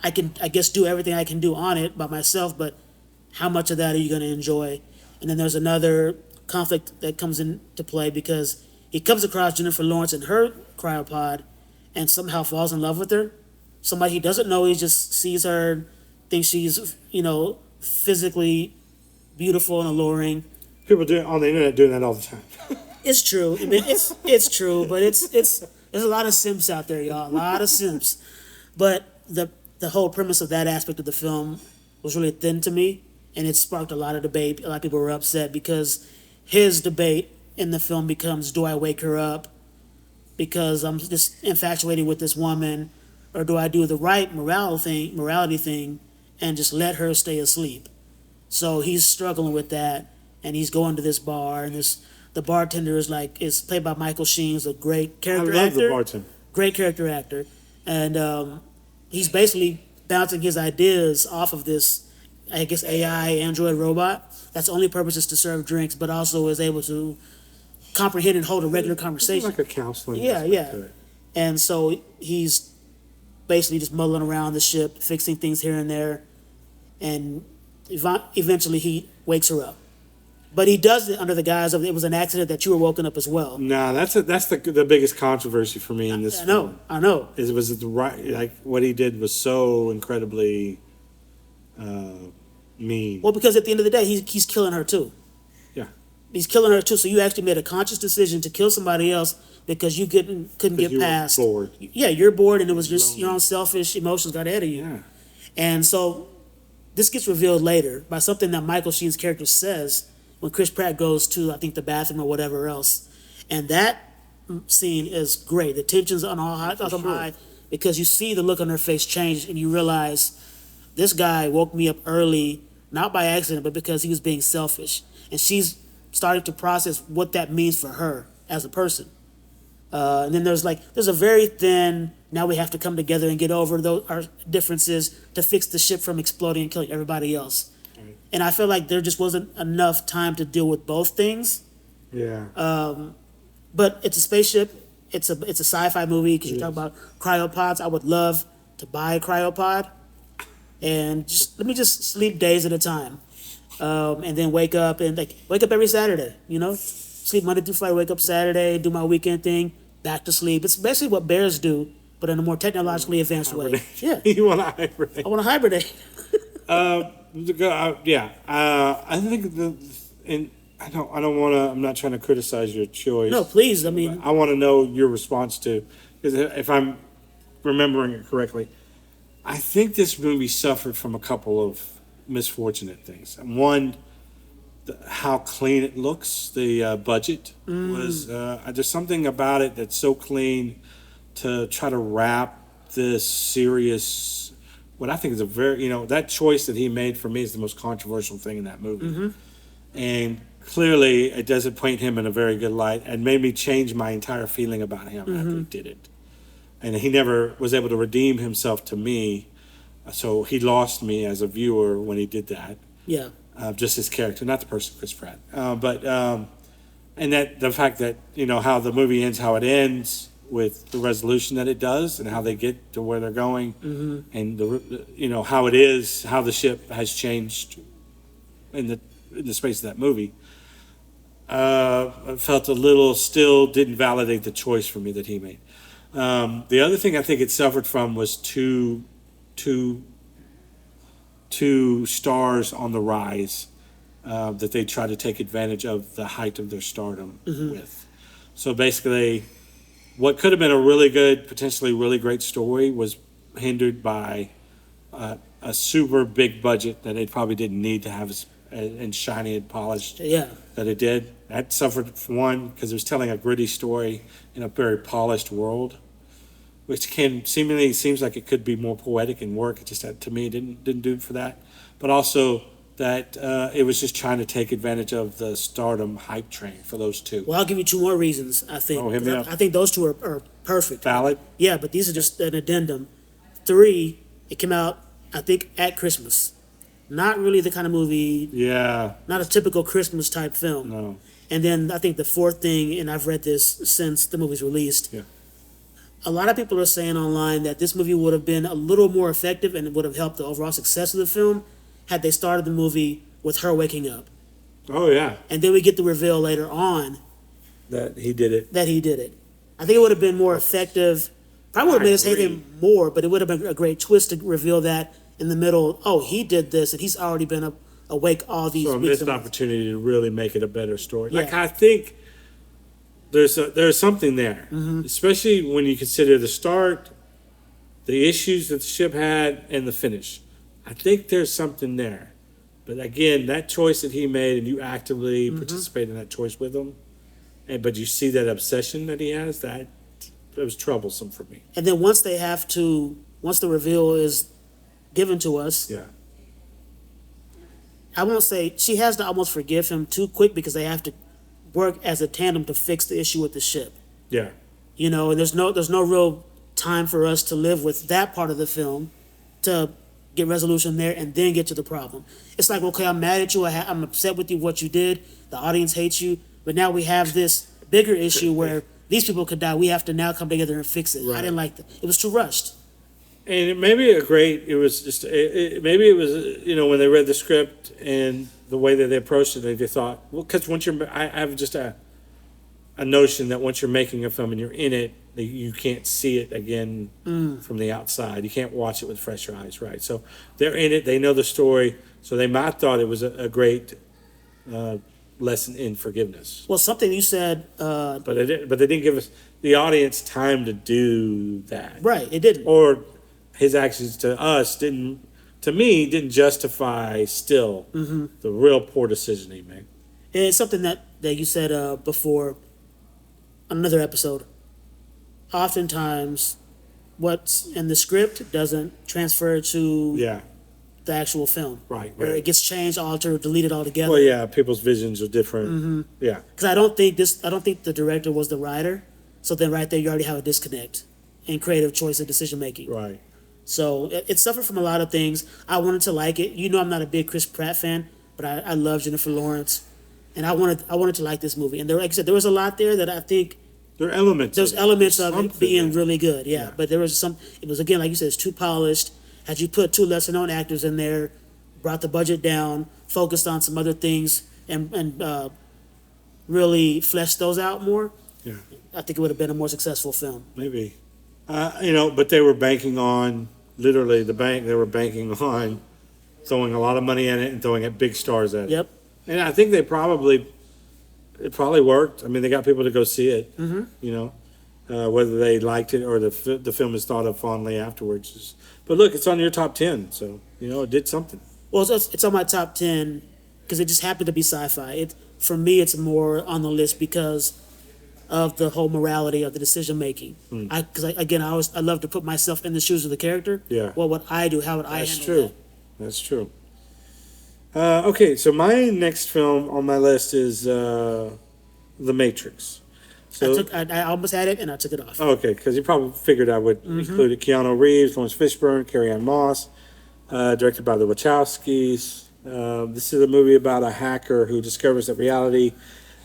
I can, I guess, do everything I can do on it by myself, but how much of that are you going to enjoy? And then there's another conflict that comes into play because he comes across Jennifer Lawrence in her cryopod and somehow falls in love with her. Somebody he doesn't know, he just sees her, thinks she's, physically beautiful and alluring. People on the internet doing that all the time. It's true. I mean, it's true, but it's there's a lot of simps out there, y'all. A lot of simps. But the whole premise of that aspect of the film was really thin to me, and it sparked a lot of debate. A lot of people were upset because his debate in the film becomes, do I wake her up because I'm just infatuated with this woman, or do I do the right morality thing and just let her stay asleep? So he's struggling with that, and he's going to this bar, and the bartender is played by Michael Sheen, a great character actor. I love the bartender. Great character actor. And he's basically bouncing his ideas off of this, I guess, AI android robot. That's only purpose is to serve drinks, but also is able to comprehend and hold a regular conversation. Like a counseling. Yeah. And so he's basically just muddling around the ship, fixing things here and there, and eventually he wakes her up. But he does it under the guise of it was an accident that you were woken up as well. No, that's the biggest controversy for me in this film. I know. Was it the right, like what he did was so incredibly mean. Well, because at the end of the day, he's killing her too. Yeah. He's killing her too. So you actually made a conscious decision to kill somebody else because you couldn't get past. Were bored. Yeah, you're bored, and it was just your own selfish emotions got ahead of you. Yeah. And so this gets revealed later by something that Michael Sheen's character says when Chris Pratt goes to, I think, the bathroom or whatever else. And that scene is great. The tension's on high because you see the look on her face change, and you realize this guy woke me up early, not by accident, but because he was being selfish. And she's starting to process what that means for her as a person. And then there's a very thin, now we have to come together and get over our differences to fix the ship from exploding and killing everybody else. Right. And I feel like there just wasn't enough time to deal with both things. Yeah. But it's a spaceship. It's a sci-fi movie because you talk about cryopods. I would love to buy a cryopod and let me sleep days at a time, and then wake up every Saturday. Sleep Monday through Friday, wake up Saturday, do my weekend thing, back to sleep. It's basically what bears do, but in a more technologically advanced way. Yeah. You want to hibernate? I want to hibernate. I think I don't want to. I'm not trying to criticize your choice. No, please. I mean, I want to know your response to, because if I'm remembering it correctly, I think this movie suffered from a couple of misfortunate things. One, how clean it looks. The budget was there's something about it that's so clean to try to wrap this serious. What I think is a very that choice that he made for me is the most controversial thing in that movie, and clearly it doesn't paint him in a very good light, and made me change my entire feeling about him after he did it. And he never was able to redeem himself to me, so he lost me as a viewer when he did that. Yeah. Just his character, not the person, Chris Pratt. And that the fact that how the movie ends, how it ends with the resolution that it does, and how they get to where they're going, and how it is, how the ship has changed in the space of that movie. I felt a little still didn't validate the choice for me that he made. The other thing I think it suffered from was two stars on the rise that they try to take advantage of the height of their stardom with. So basically, what could have been a really good, potentially really great story was hindered by a super big budget that they probably didn't need to have and shiny and polished that it did. That suffered from one because it was telling a gritty story in a very polished world, which seemingly seems like it could be more poetic and work. It just to me didn't do it for that. But also that it was just trying to take advantage of the stardom hype train for those two. Well, I'll give you two more reasons, I think. Oh, hit me up. I think those two are perfect. Valid? Yeah, but these are just an addendum. 3, it came out, I think, at Christmas. Not really the kind of movie. Yeah. Not a typical Christmas type film. No. And then I think the fourth thing, and I've read this since the movie's released. Yeah. A lot of people are saying online that this movie would have been a little more effective and it would have helped the overall success of the film had they started the movie with her waking up. Oh, yeah. And then we get the reveal later on That he did it. I think it would have been more effective. Probably would have made us hate him more, but it would have been a great twist to reveal that in the middle. Oh, he did this, and he's already been awake all these So a weeks. missed opportunity to really make it a better story. Yeah. Like, I think there's something there, especially when you consider the start, the issues that the ship had, and the finish. I think there's something there. But again, that choice that he made, and you actively participate in that choice with him, but you see that obsession that he has, that was troublesome for me. And then once the reveal is given to us, I won't say she has to almost forgive him too quick because they have to work as a tandem to fix the issue with the ship. Yeah. And there's no real time for us to live with that part of the film to get resolution there and then get to the problem. It's like, okay, I'm mad at you. I'm upset with you, what you did. The audience hates you. But now we have this bigger issue where these people could die. We have to now come together and fix it. Right. I didn't like that. It was too rushed. And it maybe it was just, maybe it was, when they read the script and the way that they approached it, they thought, well, because I have just a notion that once you're making a film and you're in it, you can't see it again from the outside. You can't watch it with fresh eyes, right? So they're in it, they know the story, so they might have thought it was a great lesson in forgiveness. Well, something you said... but they didn't give us, the audience, time to do that. Right, it didn't. Or his actions to us didn't justify still the real poor decision he made. And it's something that you said before on another episode. Oftentimes, what's in the script doesn't transfer to the actual film. Right. Or it gets changed, altered, deleted altogether. Well, yeah, people's visions are different. Yeah. Because I don't think the director was the writer. So then right there, you already have a disconnect in creative choice and decision making. Right. So it suffered from a lot of things. I wanted to like it. I'm not a big Chris Pratt fan, but I love Jennifer Lawrence, and I wanted to like this movie. And like I said, there was a lot there that I think there are elements. There's elements of it being really good, yeah. But there was some. It was, again, like you said, it's too polished. Had you put 2 lesser known actors in there, brought the budget down, focused on some other things, and really fleshed those out more, I think it would have been a more successful film. Maybe. But they were banking on, literally, they were banking on throwing a lot of money in it and throwing big stars at it. Yep. And I think it probably worked. I mean, they got people to go see it, whether they liked it or the film is thought of fondly afterwards. But look, it's on your top 10, so, it did something. Well, it's on my top 10 because it just happened to be sci-fi. It for me, it's more on the list because of the whole morality of the decision making. Again, I love to put myself in the shoes of the character. Yeah. What would I do? How would I handle true. that? That's true. Okay, so my next film on my list is The Matrix. So, I almost had it and I took it off. okay, because you probably figured I would include it. Keanu Reeves, Lawrence Fishburne, Carrie-Anne Moss, directed by the Wachowskis. This is a movie about a hacker who discovers that reality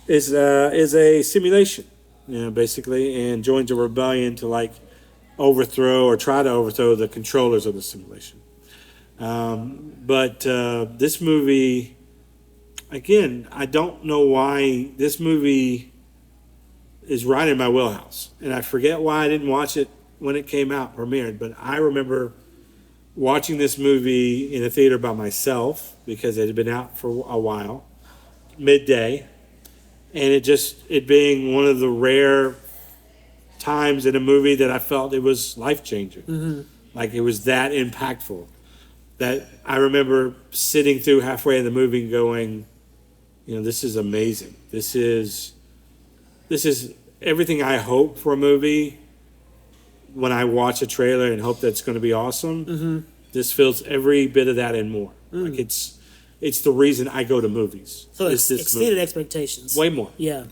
is a simulation, basically, and joins a rebellion to like overthrow or try to overthrow the controllers of the simulation. But this movie, again, I don't know why this movie is right in my wheelhouse. And I forget why I didn't watch it when it came out, premiered. But I remember watching this movie in a theater by myself because it had been out for a while, midday. And it being one of the rare times in a movie that I felt it was life-changing. Like it was that impactful. That I remember sitting through halfway in the movie and going, this is amazing. This is everything I hope for a movie when I watch a trailer and hope that it's going to be awesome. This fills every bit of that and more. Like it's the reason I go to movies. So it's exceeded expectations. Way more. Yeah.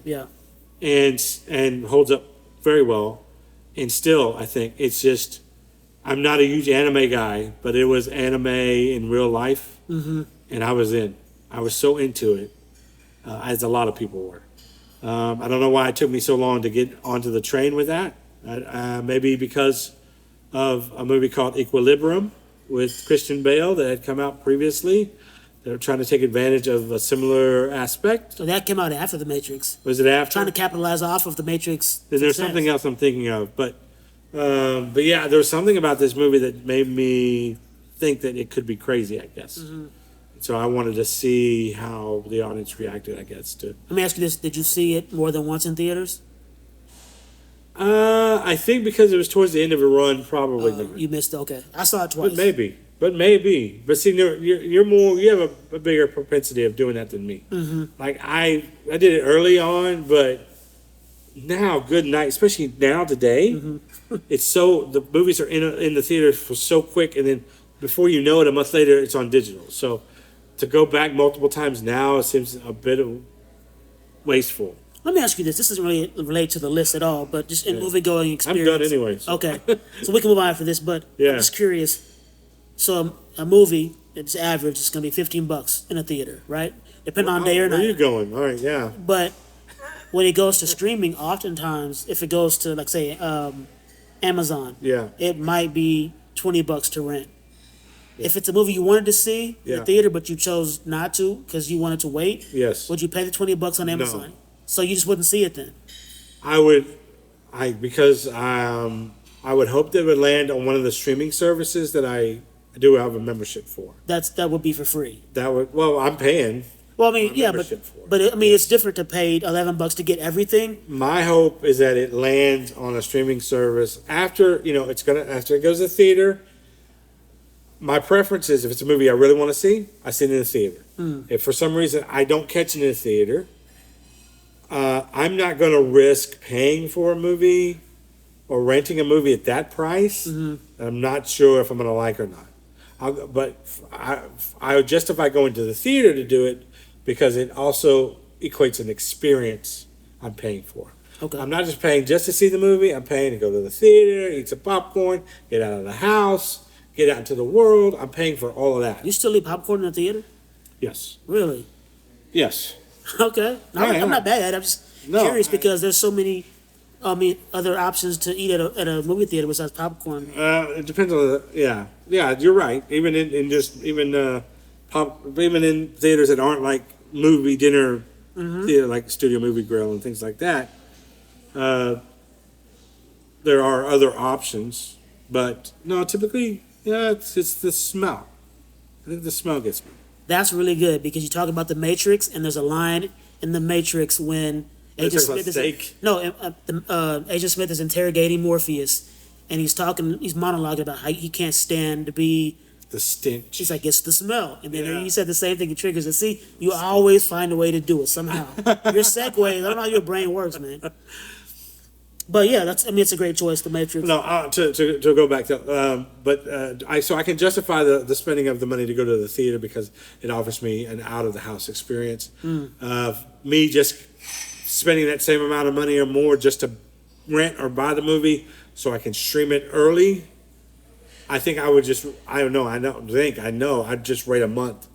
And holds up very well. And still, I think it's just, I'm not a huge anime guy, but it was anime in real life. And I was in. I was so into it, as a lot of people were. I don't know why it took me so long to get onto the train with that. Maybe because of a movie called Equilibrium with Christian Bale that had come out previously. They were trying to take advantage of a similar aspect. So that came out after The Matrix. Was it after? Trying to capitalize off of The Matrix. There's something else I'm thinking of. But yeah, there was something about this movie that made me think that it could be crazy, I guess. So I wanted to see how the audience reacted, I guess, to. Let me ask you this. Did you see it more than once in theaters? I think because it was towards the end of a run, probably not. You missed it. Okay. I saw it twice. But maybe. But see, you're more. You have a bigger propensity of doing that than me. Like I did it early on, but now, good night. Especially now today, it's so the movies are in the theaters for so quick, and then before you know it, a month later, it's on digital. So to go back multiple times now, it seems a bit of wasteful. Let me ask you this. This doesn't really relate to the list at all, but just in movie-going experience. I'm done anyway. So. Okay. So we can move on after this, but I'm just curious. So a movie, it's average, it's going to be $15 in a theater, right? Depending on day or night. Where are you going? All right, yeah. But when it goes to streaming, oftentimes, if it goes to, like, say, Amazon, it might be $20 to rent. If it's a movie you wanted to see in the theater, but you chose not to because you wanted to wait, would you pay the $20 on Amazon? No. So you just wouldn't see it then? I would hope that it would land on one of the streaming services that I do have a membership for. That would be for free. I'm paying. Well, I mean, it's different to pay $11 to get everything. My hope is that it lands on a streaming service after it goes to the theater. My preference is if it's a movie I really want to see, I see it in the theater. If for some reason I don't catch it in the theater, I'm not going to risk paying for a movie or renting a movie at that price. I'm not sure if I'm going to like or not. But I would justify going to the theater to do it because it also equates an experience I'm paying for. Okay. I'm not just paying just to see the movie. I'm paying to go to the theater, eat some popcorn, get out of the house, get out into the world. I'm paying for all of that. You still eat popcorn in the theater? Yes. Really? Yes. Okay. I'm not bad at it. I'm just curious because there's so many other options to eat at a movie theater besides popcorn. It depends on yeah, you're right. Even in theaters that aren't like movie dinner theater, like Studio Movie Grill and things like that, there are other options. But no, typically, it's the smell. I think the smell gets me. That's really good because you talk about The Matrix, and there's a line in The Matrix when Agent Smith is interrogating Morpheus, and he's monologuing about how he can't stand to be the stench. She's like, it's the smell. And then Yeah. you said the same thing, it triggers it. See, you always find a way to do it somehow. Your segues, I don't know how your brain works, man. But yeah, it's a great choice, The Matrix. No, to go back to, I can justify the spending of the money to go to the theater because it offers me an out of the house experience. Me just spending that same amount of money or more just to rent or buy the movie so I can stream it early. I think I'd just wait a month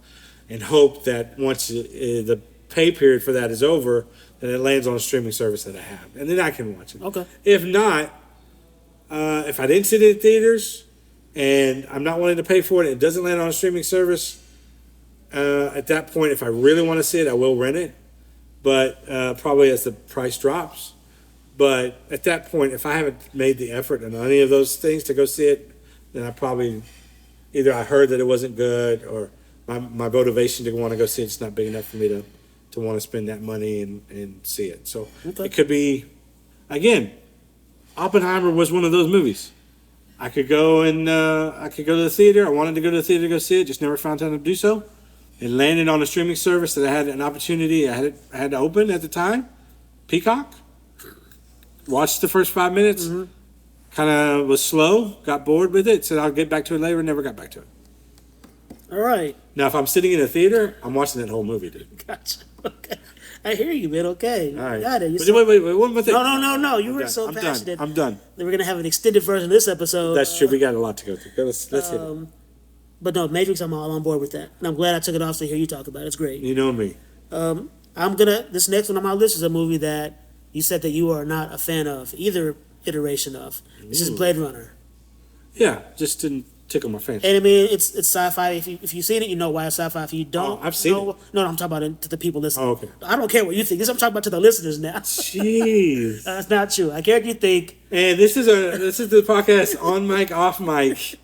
and hope that once the pay period for that is over, then it lands on a streaming service that I have, and then I can watch it. Okay. If not, if I didn't see it in theaters and I'm not wanting to pay for it, and it doesn't land on a streaming service, at that point, if I really want to see it, I will rent it, but probably as the price drops. But at that point, if I haven't made the effort on any of those things to go see it, then I probably either I heard that it wasn't good or my motivation to want to go see it's not big enough for me to want to spend that money and see it. So It could be, again, Oppenheimer was one of those movies. I could go to the theater. I wanted to go to the theater to go see it, just never found time to do so. It landed on a streaming service that I had an opportunity. I had to open at the time, Peacock. Watched the first 5 minutes. Mm-hmm. Kind of was slow. Got bored with it. Said I'll get back to it later. Never got back to it. All right. Now, if I'm sitting in a theater, I'm watching that whole movie, dude. Gotcha. Okay. I hear you, man. Okay. All right. Got it. Wait. One more thing. No. You were so passionate. I'm done. We're going to have an extended version of this episode. That's true. We got a lot to go through. Let's hit it. But no, Matrix, I'm all on board with that. And I'm glad I took it off to hear you talk about it. It's great. You know me. This next one on my list is a movie that you said that you are not a fan of, either iteration of. This is Blade Runner. Yeah, just didn't tickle my fancy. And I mean, it's sci-fi. If you've seen it, you know why it's sci-fi. If you don't, I've seen it. No, I'm talking about it to the people listening. Oh, okay. I don't care what you think. This I'm talking about to the listeners now. Jeez. That's not true. I care what you think. And this is the podcast on mic, off mic.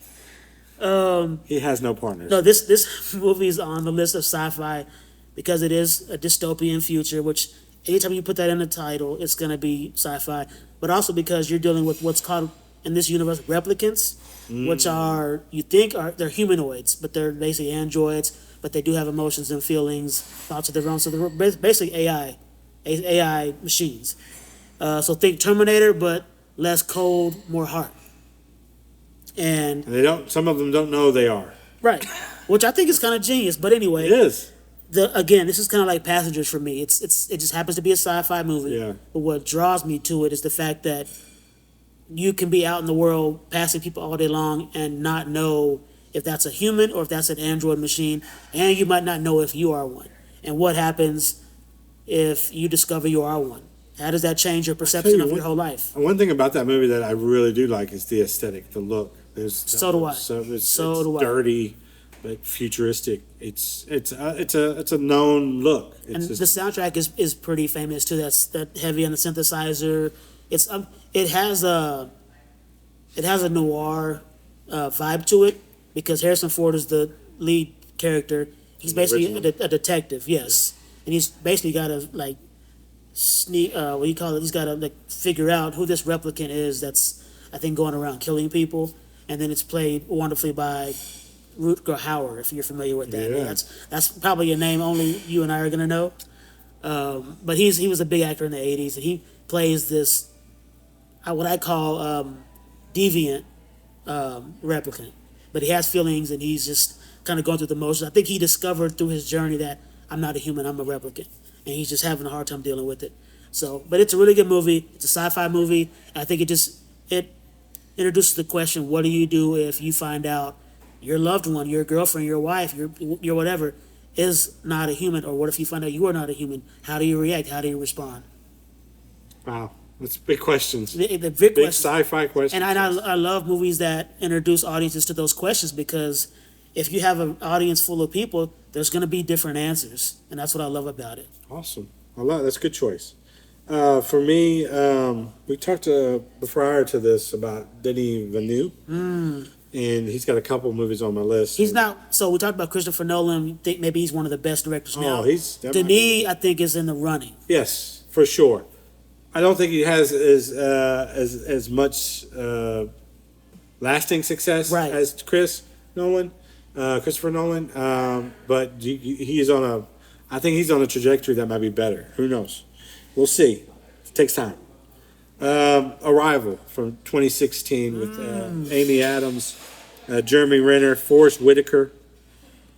He has no partners. No, this movie is on the list of sci-fi because it is a dystopian future, which anytime you put that in the title, it's going to be sci-fi. But also because you're dealing with what's called in this universe replicants, which they're humanoids, but they're basically androids, but they do have emotions and feelings, thoughts of their own. So they're basically AI machines. So think Terminator, but less cold, more heart. And some of them don't know they are. Right, which I think is kind of genius. But anyway, it is. This is kind of like Passengers for me. It just happens to be a sci-fi movie. Yeah. But what draws me to it is the fact that you can be out in the world passing people all day long and not know if that's a human or if that's an android machine, and you might not know if you are one. And what happens if you discover you are one? How does that change your perception of your whole life? One thing about that movie that I really do like is the aesthetic, the look. So do I. It's dirty, but futuristic. It's a known look. And the soundtrack is pretty famous too. That's heavy on the synthesizer. It has a noir vibe to it because Harrison Ford is the lead character. He's basically a detective, yes, and he's basically got to sneak. What do you call it? He's got to figure out who this replicant is that's I think going around killing people, and then it's played wonderfully by Rutger Hauer, if you're familiar with that. Yeah. That's probably a name only you and I are gonna know. But he was a big actor in the '80s, and he plays this what I call deviant replicant. But he has feelings, and he's just kind of going through the motions. I think he discovered through his journey that I'm not a human, I'm a replicant, and he's just having a hard time dealing with it. So, but it's a really good movie. It's a sci-fi movie. I think it introduces the question: what do you do if you find out your loved one, your girlfriend, your wife, your whatever, is not a human? Or what if you find out you are not a human? How do you react? How do you respond? Wow, that's big questions. The big questions. Sci-fi questions. And I love movies that introduce audiences to those questions because if you have an audience full of people, there's going to be different answers, and that's what I love about it. Awesome. That's a good choice. For me, we talked prior to this about Denis Villeneuve, and he's got a couple movies on my list. He's not. So we talked about Christopher Nolan. We think maybe he's one of the best directors now. Denis, I think, is in the running. Yes, for sure. I don't think he has as much lasting success as Chris Nolan. Christopher Nolan. But he is on a, I think he's on a trajectory that might be better. Who knows? We'll see. It takes time. Arrival from 2016 with Amy Adams, Jeremy Renner, Forrest Whitaker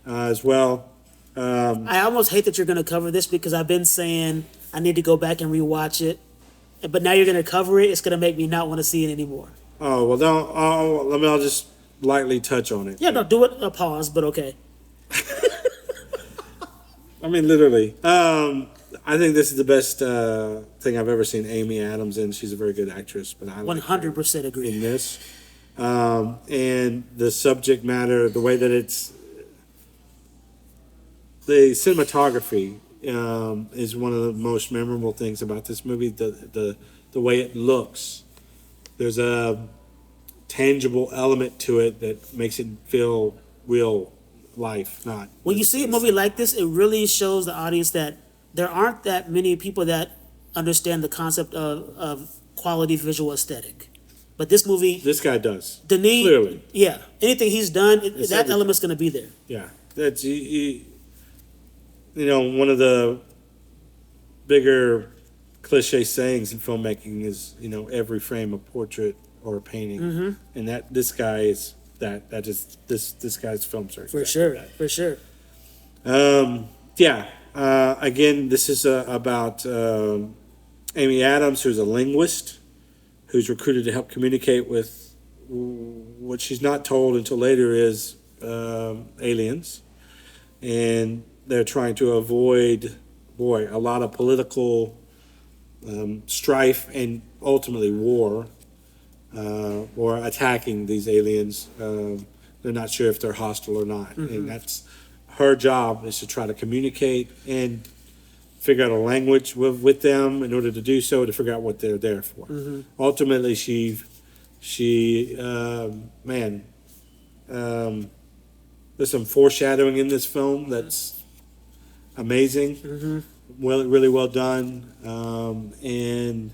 as well. I almost hate that you're going to cover this because I've been saying I need to go back and rewatch it. But now you're going to cover it. It's going to make me not want to see it anymore. Oh, well, don't. I'll just lightly touch on it. Yeah, no, do it. A pause, but okay. I mean, literally. I think this is the best thing I've ever seen Amy Adams in. She's a very good actress, but I like 100% agree in this. And the subject matter, the way that it's, the cinematography is one of the most memorable things about this movie. The way it looks. There's a tangible element to it that makes it feel real life. Not when you see a movie like this, it really shows the audience that there aren't that many people that understand the concept of quality visual aesthetic. But this movie, this guy does. Denis, clearly, yeah, anything he's done, that element's going to be there. Yeah, that's you know, one of the bigger cliche sayings in filmmaking is, you know, every frame a portrait or a painting, and that this guy is that just this guy's films are for sure, for sure. Yeah. Again, this is about Amy Adams, who's a linguist, who's recruited to help communicate with what she's not told until later is aliens, and they're trying to avoid, a lot of political strife and ultimately war, or attacking these aliens. They're not sure if they're hostile or not, and that's her job, is to try to communicate and figure out a language with them in order to do so, to figure out what they're there for. Ultimately, there's some foreshadowing in this film that's amazing. Really well done, and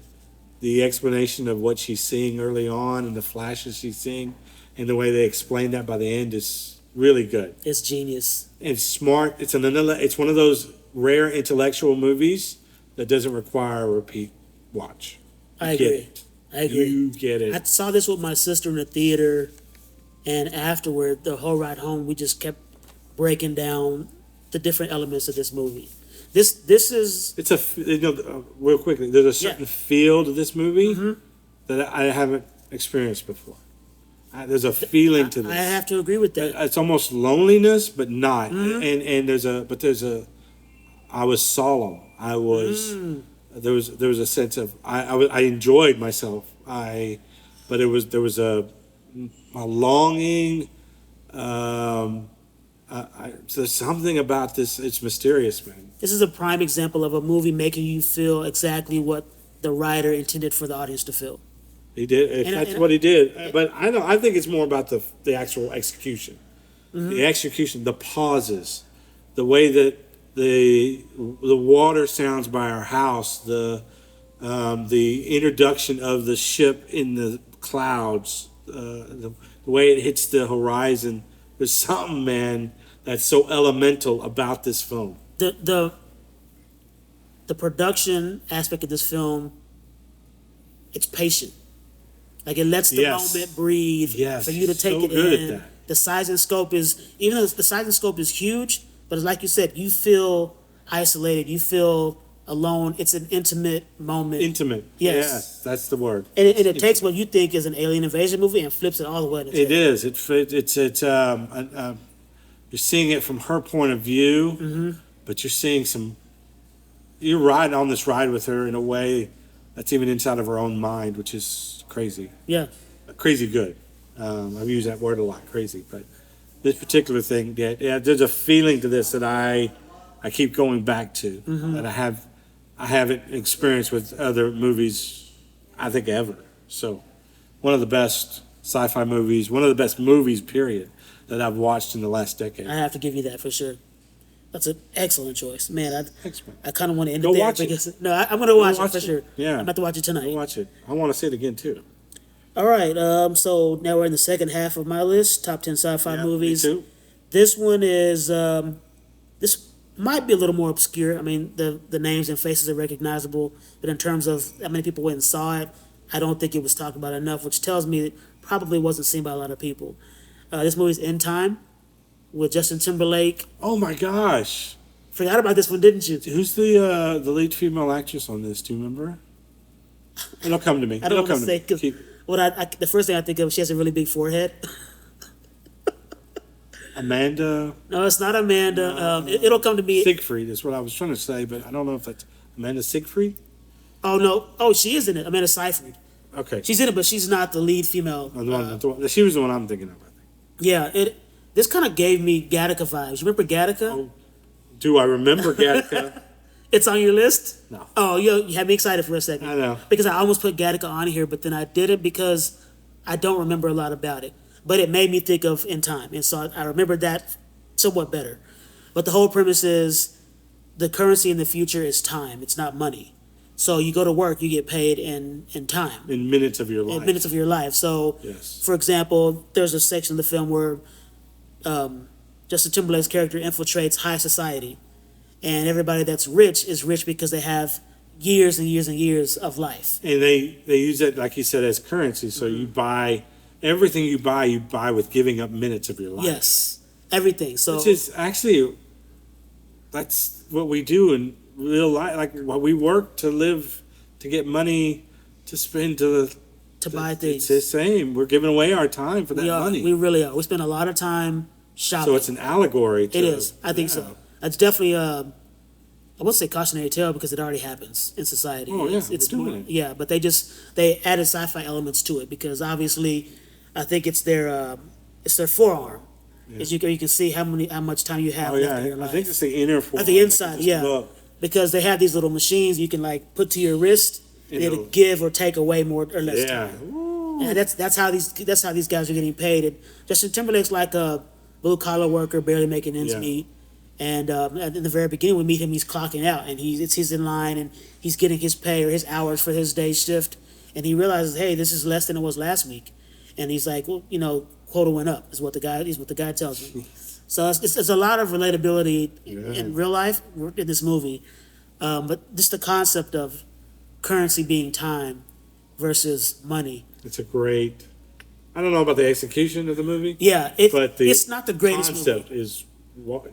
the explanation of what she's seeing early on and the flashes she's seeing, and the way they explain that by the end is really good. It's genius. It's smart. It's one of those rare intellectual movies that doesn't require a repeat watch. I agree. You get it. I saw this with my sister in the theater, and afterward, the whole ride home, we just kept breaking down the different elements of this movie. This is. It's real quickly. There's a certain feel to this movie that I haven't experienced before. There's a feeling to this. I have to agree with that. It's almost loneliness, but not. And I was solemn. I was. There was a sense of I enjoyed myself. But there was a longing. There's something about this. It's mysterious, man. This is a prime example of a movie making you feel exactly what the writer intended for the audience to feel. He did. That's what he did. But I think it's more about the actual execution, the execution, the pauses, the way that the water sounds by our house, the introduction of the ship in the clouds, the way it hits the horizon. There's something, man, that's so elemental about this film. The production aspect of this film, it's patient. Like, it lets the moment breathe for you to take it in. The size and scope is, even though the size and scope is huge, but like you said, you feel isolated, you feel alone. It's an intimate moment. Intimate. Yes, that's the word. And it takes what you think is an alien invasion movie and flips it all the way. It is. You're seeing it from her point of view, but you're seeing you're riding on this ride with her in a way that's even inside of her own mind, which is crazy. Yeah. Crazy good. I've used that word a lot, crazy. But this particular thing, there's a feeling to this that I keep going back to, that I haven't experienced with other movies, I think, ever. So, one of the best sci-fi movies, one of the best movies, period, that I've watched in the last decade. I have to give you that for sure. That's an excellent choice, man. Thanks, man. I kind of want to end Go it there watch because it. No, I'm going to watch it for sure. Yeah, I'm about to watch it tonight. Go watch it. I want to see it again too. All right, so now we're in the second half of my list, top 10 sci-fi movies. Me too. This one is this might be a little more obscure. I mean, the names and faces are recognizable, but in terms of how many people went and saw it, I don't think it was talked about enough, which tells me it probably wasn't seen by a lot of people. This movie's In Time with Justin Timberlake. Oh my gosh! Forgot about this one, didn't you? Who's the lead female actress on this? Do you remember? It'll come to me. I don't want to say because the first thing I think of, she has a really big forehead. Amanda. No, it's not Amanda. It'll come to me. Siegfried is what I was trying to say, but I don't know if that's Amanda Siegfried. Oh no! Oh, she is in it. Amanda Seyfried. Okay. She's in it, but she's not the lead female. She was the one I'm thinking of. I think. Yeah, this kind of gave me Gattaca vibes. You remember Gattaca? Oh, do I remember Gattaca? It's on your list? No. Oh, you had me excited for a second. I know. Because I almost put Gattaca on here, but then I didn't because I don't remember a lot about it. But it made me think of In Time, and so I remembered that somewhat better. But the whole premise is the currency in the future is time. It's not money. So you go to work, you get paid in time. In minutes of your life. In minutes of your life. So, yes. For example, there's a section of the film where Justin Timberlake's character infiltrates high society. And everybody that's rich is rich because they have years and years and years of life. And they use it, like you said, as currency. So you buy, everything you buy with giving up minutes of your life. Yes, everything. So, which is actually, that's what we do in real life. Like, what we work to live, to get money, to spend to buy things. It's the same. We're giving away our time for that money. We really are. We spend a lot of time shopping. So it's an allegory. It is. I think so. It's definitely I won't say cautionary tale because it already happens in society. Oh yeah, it's we're doing it. Yeah, but they added sci-fi elements to it because obviously, I think it's their forearm. Yeah. As you can see how much time you have left in your life. I think it's the inner forearm. At the inside, because they have these little machines you can like put to your wrist and it'll give or take away more or less time. Ooh. And that's how these guys are getting paid. And Justin Timberlake's like a blue collar worker, barely making ends meet. And in the very beginning, we meet him. He's clocking out, and he's in line, and he's getting his pay or his hours for his day's shift. And he realizes, hey, this is less than it was last week. And he's like, well, quota went up. Is what the guy tells me. So it's a lot of relatability in real life in this movie, but just the concept of currency being time versus money. It's a great. I don't know about the execution of the movie. Yeah, it's not the greatest concept movie. Is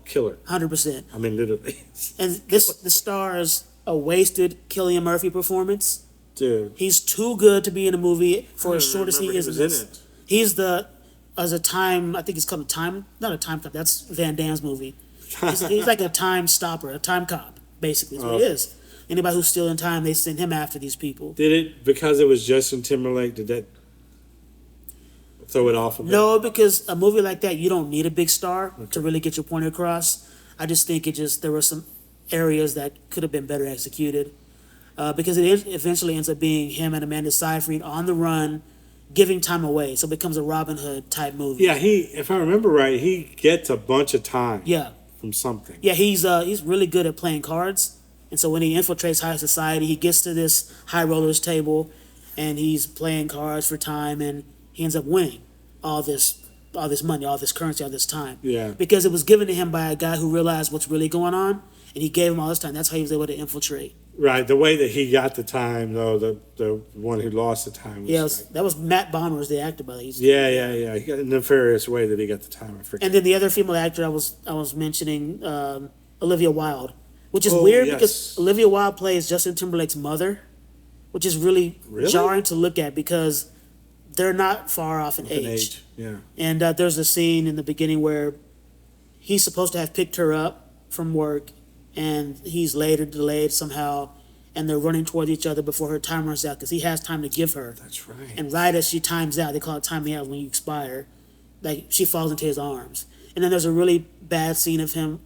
killer. 100%. I mean, literally. And the stars a wasted Cillian Murphy performance. Dude, he's too good to be in a movie for as short as he is in this. He's as a time. I think it's called a time. Not a time cop. That's Van Damme's movie. He's like a time stopper, a time cop. Basically, is what he is. Anybody who's still in time, they send him after these people. Did it because it was Justin Timberlake? Did that throw it off a bit? No, because a movie like that, you don't need a big star to really get your point across. I just think there were some areas that could have been better executed. Because it eventually ends up being him and Amanda Seyfried on the run, giving time away. So it becomes a Robin Hood type movie. Yeah, if I remember right, he gets a bunch of time. Yeah. From something. Yeah, he's really good at playing cards. And so when he infiltrates high society, he gets to this high rollers table, and he's playing cards for time, and he ends up winning all this money, all this currency, all this time. Yeah. Because it was given to him by a guy who realized what's really going on, and he gave him all this time. That's how he was able to infiltrate. Right. The way that he got the time, though, the one who lost the time. That was Matt Bonner was the actor, by the way. Yeah. He got a nefarious way that he got the time. I forget. And then the other female actor I was mentioning, Olivia Wilde, which is weird because Olivia Wilde plays Justin Timberlake's mother, which is really jarring to look at because they're not far off in age. Yeah. And there's a scene in the beginning where he's supposed to have picked her up from work, and he's later delayed somehow, and they're running toward each other before her time runs out because he has time to give her. That's right. And right as she times out, they call it timing out when you expire, like she falls into his arms. And then there's a really bad scene of him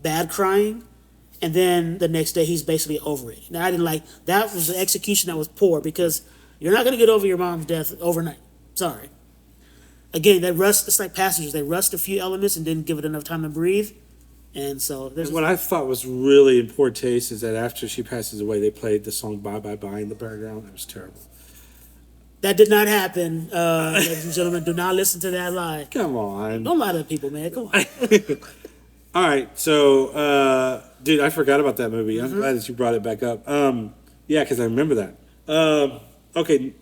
bad crying, and then the next day he's basically over it. Now I didn't like that. Was the execution that was poor because you're not going to get over your mom's death overnight. Sorry. Again, they rushed. It's like Passengers. They rushed a few elements and didn't give it enough time to breathe. And so what I thought was really in poor taste is that after she passes away, they played the song "Bye Bye Bye" in the background. That was terrible. That did not happen, ladies and gentlemen. Do not listen to that lie. Come on. Don't lie to people, man. Come on. All right, so dude, I forgot about that movie. I'm glad that you brought it back up. Yeah, because I remember that. Okay,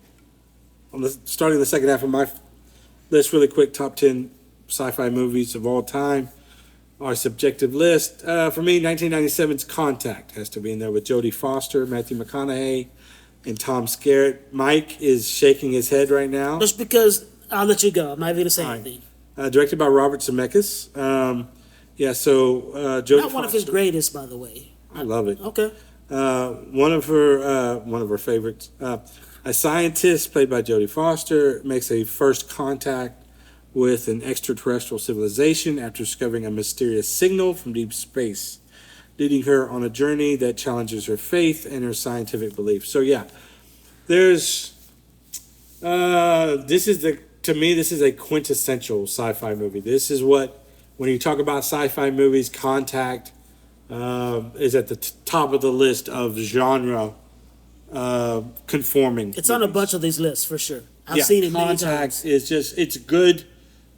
starting the second half of my list, really quick. Top 10 sci-fi movies of all time. Our subjective list. For me, 1997's Contact has to be in there with Jodie Foster, Matthew McConaughey, and Tom Skerritt. Mike is shaking his head right now. Just because I'll let you go. I'm not even going to say All right. anything. Directed by Robert Zemeckis. Yeah, so Jodie Not one of his greatest, by the way. I love it. Okay. One of her favorites. A scientist played by Jodie Foster makes a first contact with an extraterrestrial civilization after discovering a mysterious signal from deep space, leading her on a journey that challenges her faith and her scientific beliefs. So yeah, there's this is a quintessential sci-fi movie. This is what, when you talk about sci-fi movies, Contact is at the top of the list of genre conforming. It's on a bunch of these lists for sure. I've Yeah, seen it many Contact times. is just, it's good.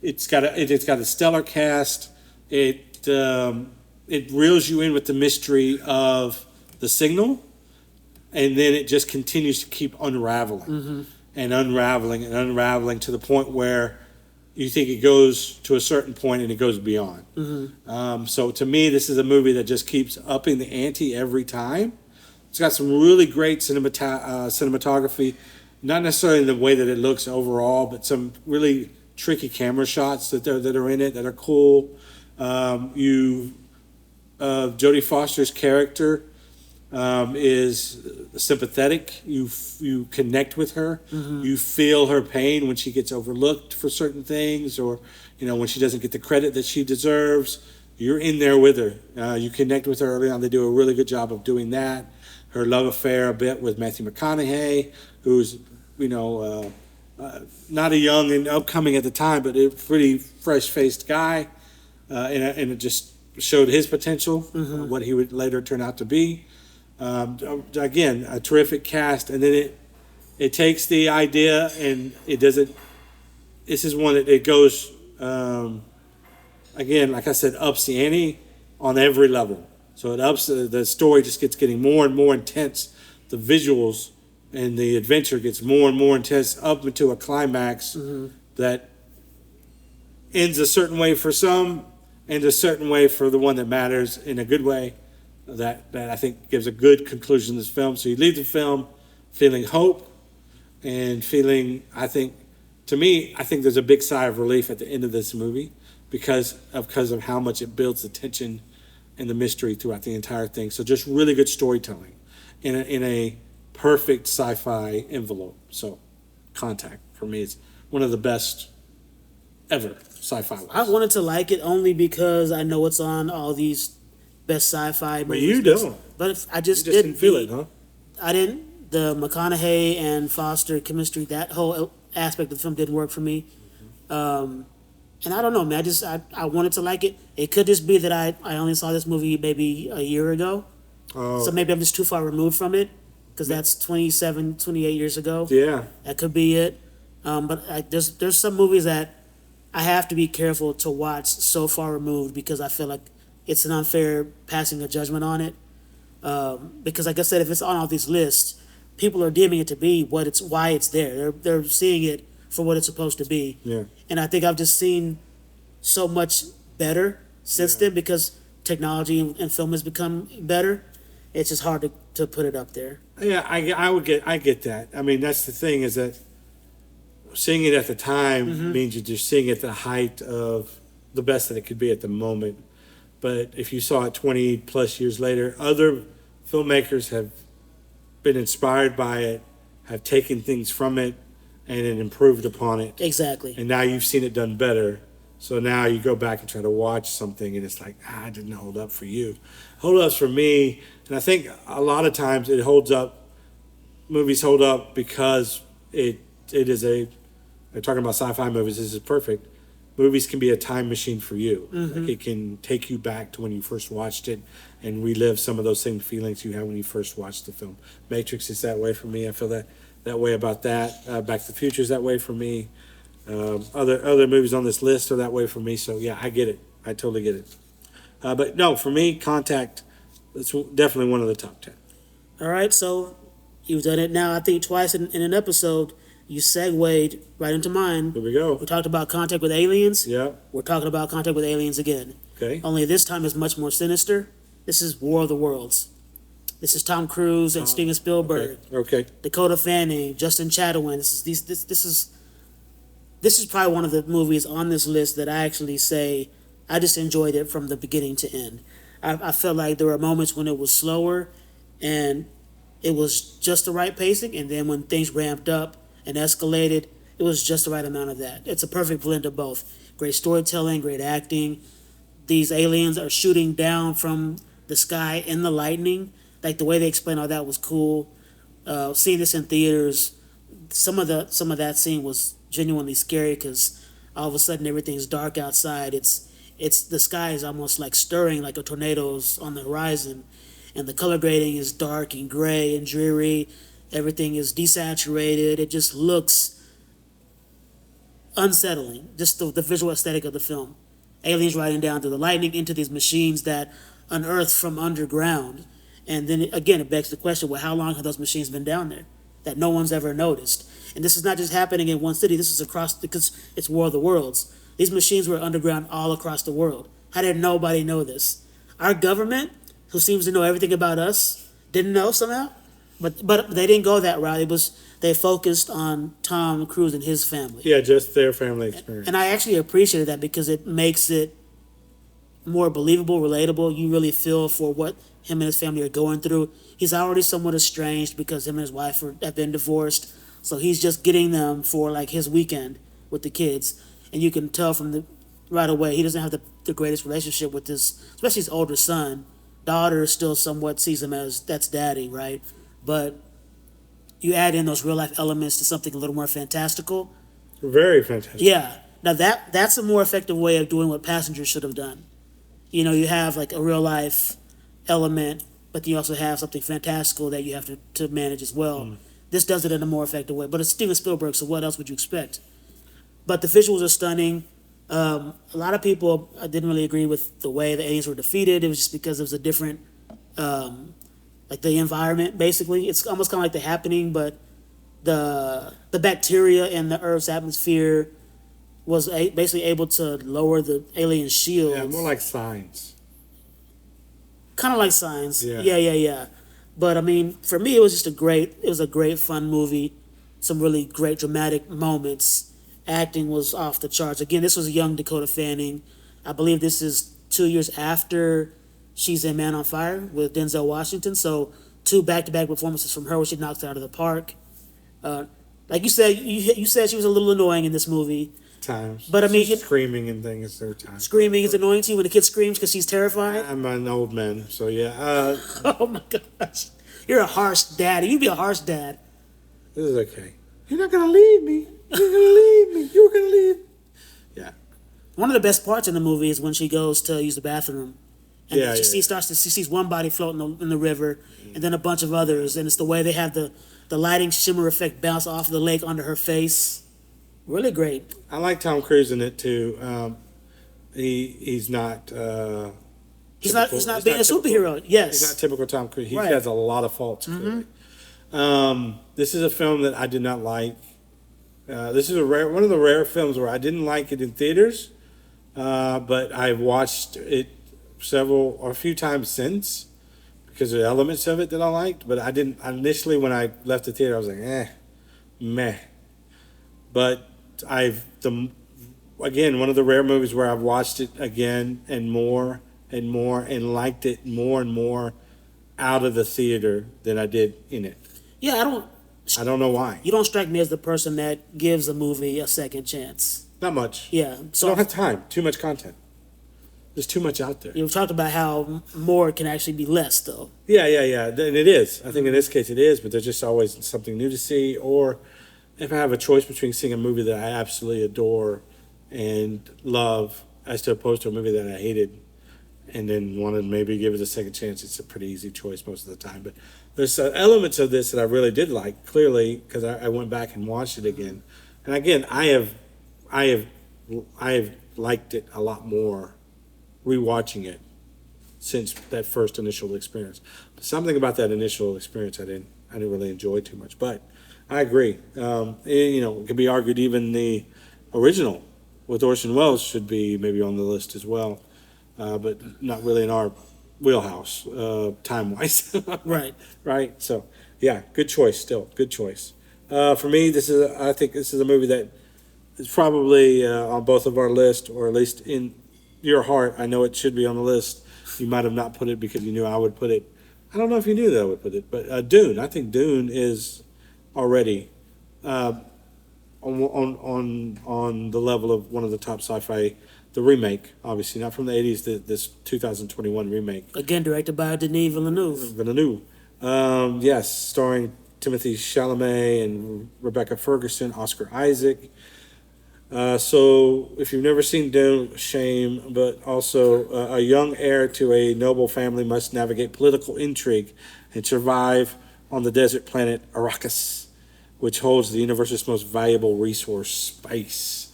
It's got a stellar cast. It reels you in with the mystery of the signal, and then it just continues to keep unraveling and unraveling and unraveling to the point where you think it goes to a certain point and it goes beyond. So to me, this is a movie that just keeps upping the ante every time. It's got some really great cinematography, not necessarily in the way that it looks overall, but some really tricky camera shots that are in it that are cool. Jodie Foster's character is sympathetic. You connect with her. You feel her pain when she gets overlooked for certain things, or when she doesn't get the credit that she deserves. You're in there with her. You connect with her early on. They do a really good job of doing that. Her love affair a bit with Matthew McConaughey, who's not a young and upcoming at the time, but a pretty fresh-faced guy, and it just showed his potential, what he would later turn out to be. Again, a terrific cast, and then it takes the idea and it doesn't. This is one that it goes again, like I said, ups the ante on every level. So it ups the story, just getting more and more intense. The visuals and the adventure gets more and more intense up into a climax that ends a certain way for some, and a certain way for the one that matters, in a good way. That I think gives a good conclusion to this film. So you leave the film feeling hope and feeling, I think there's a big sigh of relief at the end of this movie because of how much it builds the tension and the mystery throughout the entire thing. So just really good storytelling in a perfect sci-fi envelope. So Contact, for me, is one of the best ever sci-fi ones. I wanted to like it only because I know it's on all these best sci-fi movies. But you don't. But I just didn't feel it, huh? I didn't. The McConaughey and Foster chemistry, that whole aspect of the film didn't work for me. And I don't know, man. I wanted to like it. It could just be that I only saw this movie maybe a year ago. So maybe I'm just too far removed from it, because that's 27, 28 years ago. Yeah. That could be it. But there's some movies that I have to be careful to watch so far removed, because I feel like it's an unfair passing of judgment on it. Because like I said, if it's on all these lists, people are deeming it to be why it's there. They're seeing it for what it's supposed to be. Yeah. And I think I've just seen so much better since then, because technology and film has become better. It's just hard to put it up there. Yeah, I get that. I mean, that's the thing, is that seeing it at the time means you're just seeing it at the height of the best that it could be at the moment. But if you saw it 20 plus years later, other filmmakers have been inspired by it, have taken things from it, and then improved upon it. Exactly. And now you've seen it done better. So now you go back and try to watch something, and it's like, it didn't hold up for you. Hold ups for me. And I think a lot of times it holds up. Movies hold up because it is they're talking about sci-fi movies. This is perfect. Movies can be a time machine for you. Like, it can take you back to when you first watched it and relive some of those same feelings you had when you first watched the film. Matrix is that way for me. I feel that that way about that. Back to the Future is that way for me. Other movies on this list are that way for me. So yeah, I get it. I totally get it. But no, for me, Contact, it's definitely one of the top 10. All right, so you've done it now, I think, twice in an episode. You segued right into mine. Here we go. We talked about Contact with Aliens. Yeah. We're talking about Contact with Aliens again. Okay. Only this time is much more sinister. This is War of the Worlds. This is Tom Cruise and Steven Spielberg. Okay. Dakota Fanning, Justin Chatwin. This is probably one of the movies on this list that I actually say I just enjoyed it from the beginning to end. I felt like there were moments when it was slower and it was just the right pacing, and then when things ramped up and escalated, it was just the right amount of that. It's a perfect blend of both. Great storytelling, great acting. These aliens are shooting down from the sky in the lightning. Like, the way they explained all that was cool. Seeing this in theaters, some of that scene was genuinely scary because all of a sudden everything's dark outside. It's the sky is almost like stirring, like a tornado's on the horizon, and the color grading is dark and gray and dreary. Everything is desaturated. It just looks unsettling. Just the visual aesthetic of the film. Aliens riding down through the lightning into these machines that unearth from underground. And then again, it begs the question, well, how long have those machines been down there that no one's ever noticed? And this is not just happening in one city. This is across, because it's War of the Worlds. These machines were underground all across the world. How did nobody know this? Our government, who seems to know everything about us, didn't know somehow. But they didn't go that route. They focused on Tom Cruise and his family. Yeah, just their family experience. And I actually appreciated that because it makes it more believable, relatable. You really feel for what him and his family are going through. He's already somewhat estranged because him and his wife have been divorced. So he's just getting them for like his weekend with the kids. And you can tell from right away, he doesn't have the greatest relationship with especially his older son. Daughter still somewhat sees him as, that's daddy, right? But you add in those real life elements to something a little more fantastical. Very fantastic. Yeah. Now that's a more effective way of doing what Passengers should have done. You know, you have like a real life element, but you also have something fantastical that you have to manage as well. This does it in a more effective way. But it's Steven Spielberg, so what else would you expect? But the visuals are stunning. A lot of people didn't really agree with the way the aliens were defeated. It was just because it was a different, like the environment, basically. It's almost kind of like The Happening, but the bacteria in the Earth's atmosphere was basically able to lower the alien shields. Yeah, more like Signs. Kind of like Signs. Yeah. Yeah. But I mean, for me, it was a great fun movie. Some really great dramatic moments. Acting was off the charts. Again, this was a young Dakota Fanning. I believe this is 2 years after she's in Man on Fire with Denzel Washington. So 2 back-to-back performances from her where she knocks it out of the park. Like you said, you said she was a little annoying in this movie. Times. But I mean, screaming and things there are times. Screaming is annoying to you when the kid screams because she's terrified? I'm an old man, so yeah. Oh my gosh. You're a harsh daddy. You'd be a harsh dad. This is okay. You're not going to leave me. You're going to leave me. You're going to leave. Yeah. One of the best parts in the movie is when she goes to use the bathroom. And she sees one body floating in the river and then a bunch of others. And it's the way they have the lighting shimmer effect bounce off the lake onto her face. Really great. I like Tom Cruise in it too. He's not. He's not being a superhero. Yes. He's not typical Tom Cruise. He Right. has a lot of faults. Clearly. This is a film that I did not like. This is one of the rare films where I didn't like it in theaters, but I've watched it a few times since because of the elements of it that I liked. But I didn't initially when I left the theater. I was like, meh. But again, one of the rare movies where I've watched it again and more and liked it more and more out of the theater than I did in it. Yeah, I don't know why. You don't strike me as the person that gives a movie a second chance. Not much. Yeah. So I don't have time. Too much content. There's too much out there. You've talked about how more can actually be less, though. Yeah. And it is. I think in this case it is, but there's just always something new to see. Or if I have a choice between seeing a movie that I absolutely adore and love as opposed to a movie that I hated and then want to maybe give it a second chance, it's a pretty easy choice most of the time. But there's elements of this that I really did like, clearly, because I went back and watched it again. And again, I have liked it a lot more rewatching it since that first initial experience. But something about that initial experience I didn't really enjoy too much. But I agree. It could be argued even the original with Orson Welles should be maybe on the list as well, but not really in our wheelhouse time wise. Right. Right. So yeah, good choice. Still good choice. For me, I think this is a movie that is probably on both of our list, or at least in your heart. I know it should be on the list. You might have not put it because you knew I would put it. I don't know if you knew that I would put it, but Dune. I think Dune is already on the level of one of the top sci-fi. The remake, obviously, not from the 80s, this 2021 remake. Again, directed by Denis Villeneuve. Yes, starring Timothée Chalamet and Rebecca Ferguson, Oscar Isaac. So if you've never seen Dune, shame, but also a young heir to a noble family must navigate political intrigue and survive on the desert planet Arrakis, which holds the universe's most valuable resource, space.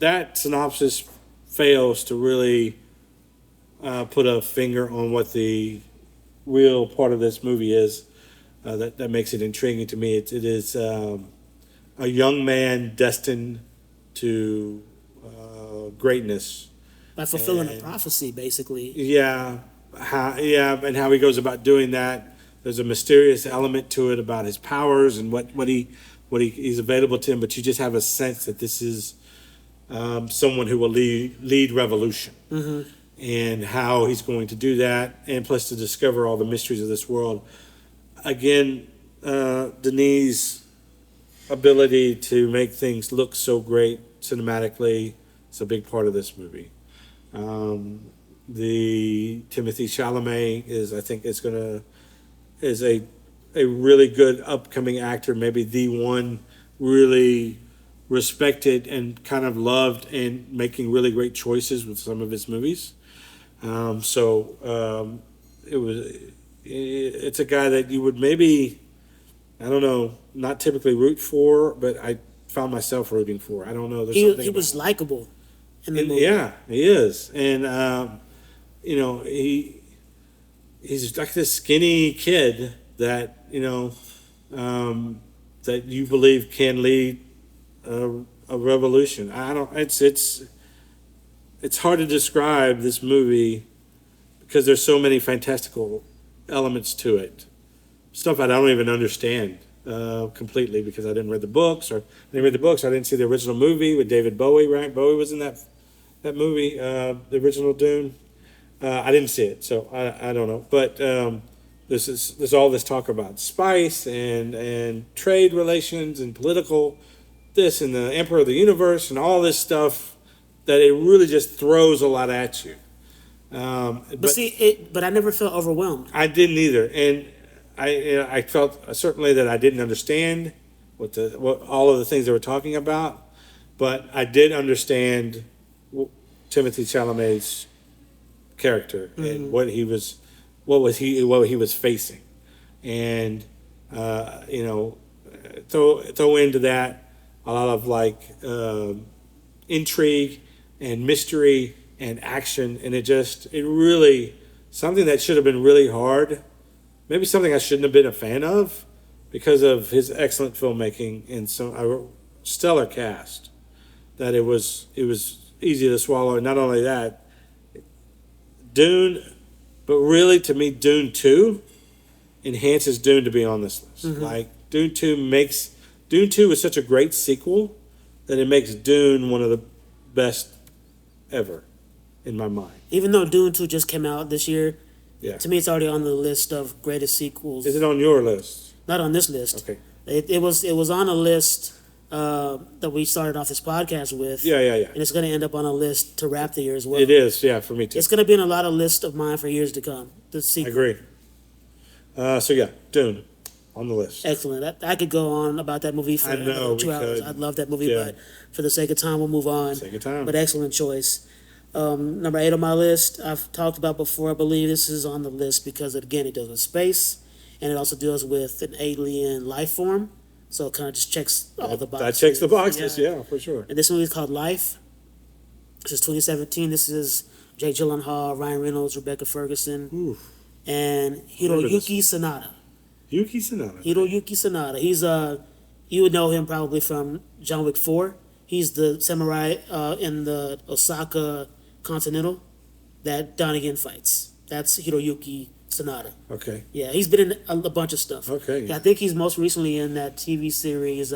That synopsis fails to really put a finger on what the real part of this movie is. That makes it intriguing to me. It is a young man destined to greatness by fulfilling a prophecy, basically. Yeah, and how he goes about doing that. There's a mysterious element to it about his powers and what he's available to him. But you just have a sense that this is someone who will lead revolution, and how he's going to do that, and plus to discover all the mysteries of this world. Again, Denis' ability to make things look so great cinematically is a big part of this movie. The Timothée Chalamet is a really good upcoming actor, maybe the one really respected and kind of loved and making really great choices with some of his movies. It's a guy that you would maybe, I don't know, not typically root for, but I found myself rooting for. I don't know. He was likable in the movie. Yeah, he is. And, he's like this skinny kid that, that you believe can lead a revolution. It's hard to describe this movie because there's so many fantastical elements to it. Stuff I don't even understand completely because I didn't read the books, I didn't see the original movie with David Bowie, right? Bowie was in that movie, the original Dune. I didn't see it, so I don't know. But there's all this talk about spice and trade relations and political this and the Emperor of the Universe and all this stuff that it really just throws a lot at you. But I never felt overwhelmed. I didn't either, and I felt certainly that I didn't understand what all of the things they were talking about, but I did understand Timothée Chalamet's character and what he was facing, and throw into that a lot of intrigue and mystery and action, and it really something that should have been really hard, maybe something I shouldn't have been a fan of because of his excellent filmmaking and a stellar cast, that it was easy to swallow. And not only that, Dune, but really to me Dune 2 enhances Dune to be on this list. Dune 2 is such a great sequel that it makes Dune one of the best ever in my mind. Even though Dune 2 just came out this year, yeah, to me it's already on the list of greatest sequels. Is it on your list? Not on this list. Okay. It was on a list that we started off this podcast with. Yeah. And it's going to end up on a list to wrap the year as well. It is, yeah, for me too. It's going to be in a lot of lists of mine for years to come. The sequel. I agree. Dune on the list. Excellent. I could go on about that movie for 2 hours. I love that movie, but for the sake of time, we'll move on. Sake of time. But excellent choice. Number 8 on my list, I've talked about before. I believe this is on the list because, again, it deals with space and it also deals with an alien life form. So it kind of just checks all the boxes. That checks the boxes, yeah, for sure. And this movie is called Life. This is 2017. This is Jake Gyllenhaal, Ryan Reynolds, Rebecca Ferguson, and Hiroyuki Sanada. Hiroyuki Sanada. He's you would know him probably from John Wick 4. He's the samurai in the Osaka Continental that Donegan fights. That's Hiroyuki Sanada. Okay. Yeah, he's been in a bunch of stuff. Okay. Yeah, I think he's most recently in that TV series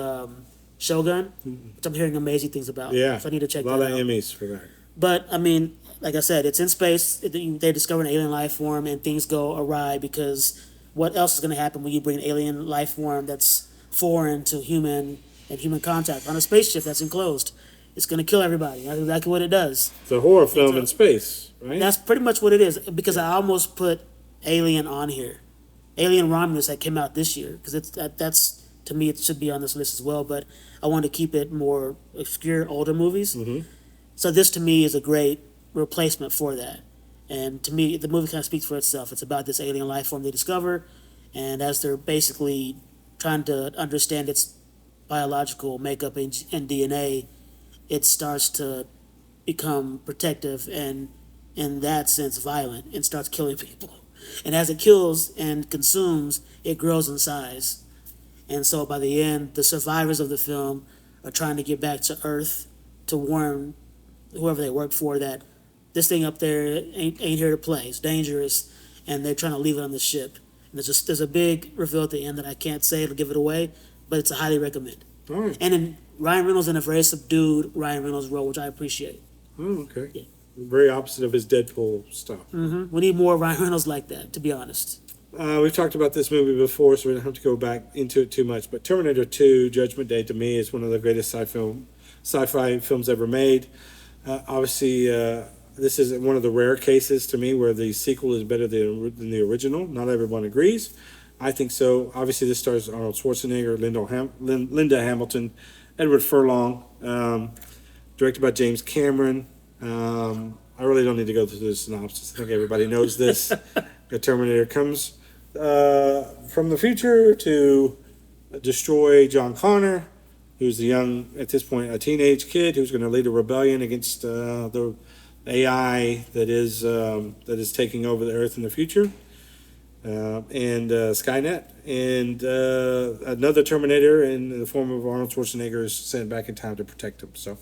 Shogun, which I'm hearing amazing things about. Yeah. So I need to check that out. A lot of Emmys for that. But, I mean, like I said, it's in space. They discover an alien life form and things go awry because what else is going to happen when you bring an alien life form that's foreign to human and human contact on a spaceship that's enclosed? It's going to kill everybody. That's exactly what it does. It's a horror film in space, right? That's pretty much what it is because I almost put Alien on here. Alien Romulus that came out this year because that's to me it should be on this list as well, but I want to keep it more obscure, older movies. Mm-hmm. So this to me is a great replacement for that. And to me, the movie kind of speaks for itself. It's about this alien life form they discover, and as they're basically trying to understand its biological makeup and DNA, it starts to become protective and, in that sense, violent and starts killing people. And as it kills and consumes, it grows in size. And so by the end, the survivors of the film are trying to get back to Earth to warn whoever they work for that this thing up there ain't here to play. It's dangerous, and they're trying to leave it on the ship. And there's a big reveal at the end that I can't say to give it away, but it's a highly recommend. All right. And then Ryan Reynolds in a very subdued Ryan Reynolds role, which I appreciate. Oh, okay. Yeah. Very opposite of his Deadpool stuff. Mm-hmm. We need more Ryan Reynolds like that, to be honest. We've talked about this movie before, so we don't have to go back into it too much. But Terminator 2: Judgment Day, to me, is one of the greatest sci-fi films ever made. Obviously, this is one of the rare cases to me where the sequel is better than the original. Not everyone agrees. I think so. Obviously, this stars Arnold Schwarzenegger, Linda Hamilton, Edward Furlong, directed by James Cameron. I really don't need to go through the synopsis. I think everybody knows this. The Terminator comes from the future to destroy John Connor, who's at this point, a teenage kid who's going to lead a rebellion against the AI that is taking over the Earth in the future, and Skynet, and another Terminator in the form of Arnold Schwarzenegger is sent back in time to protect him. So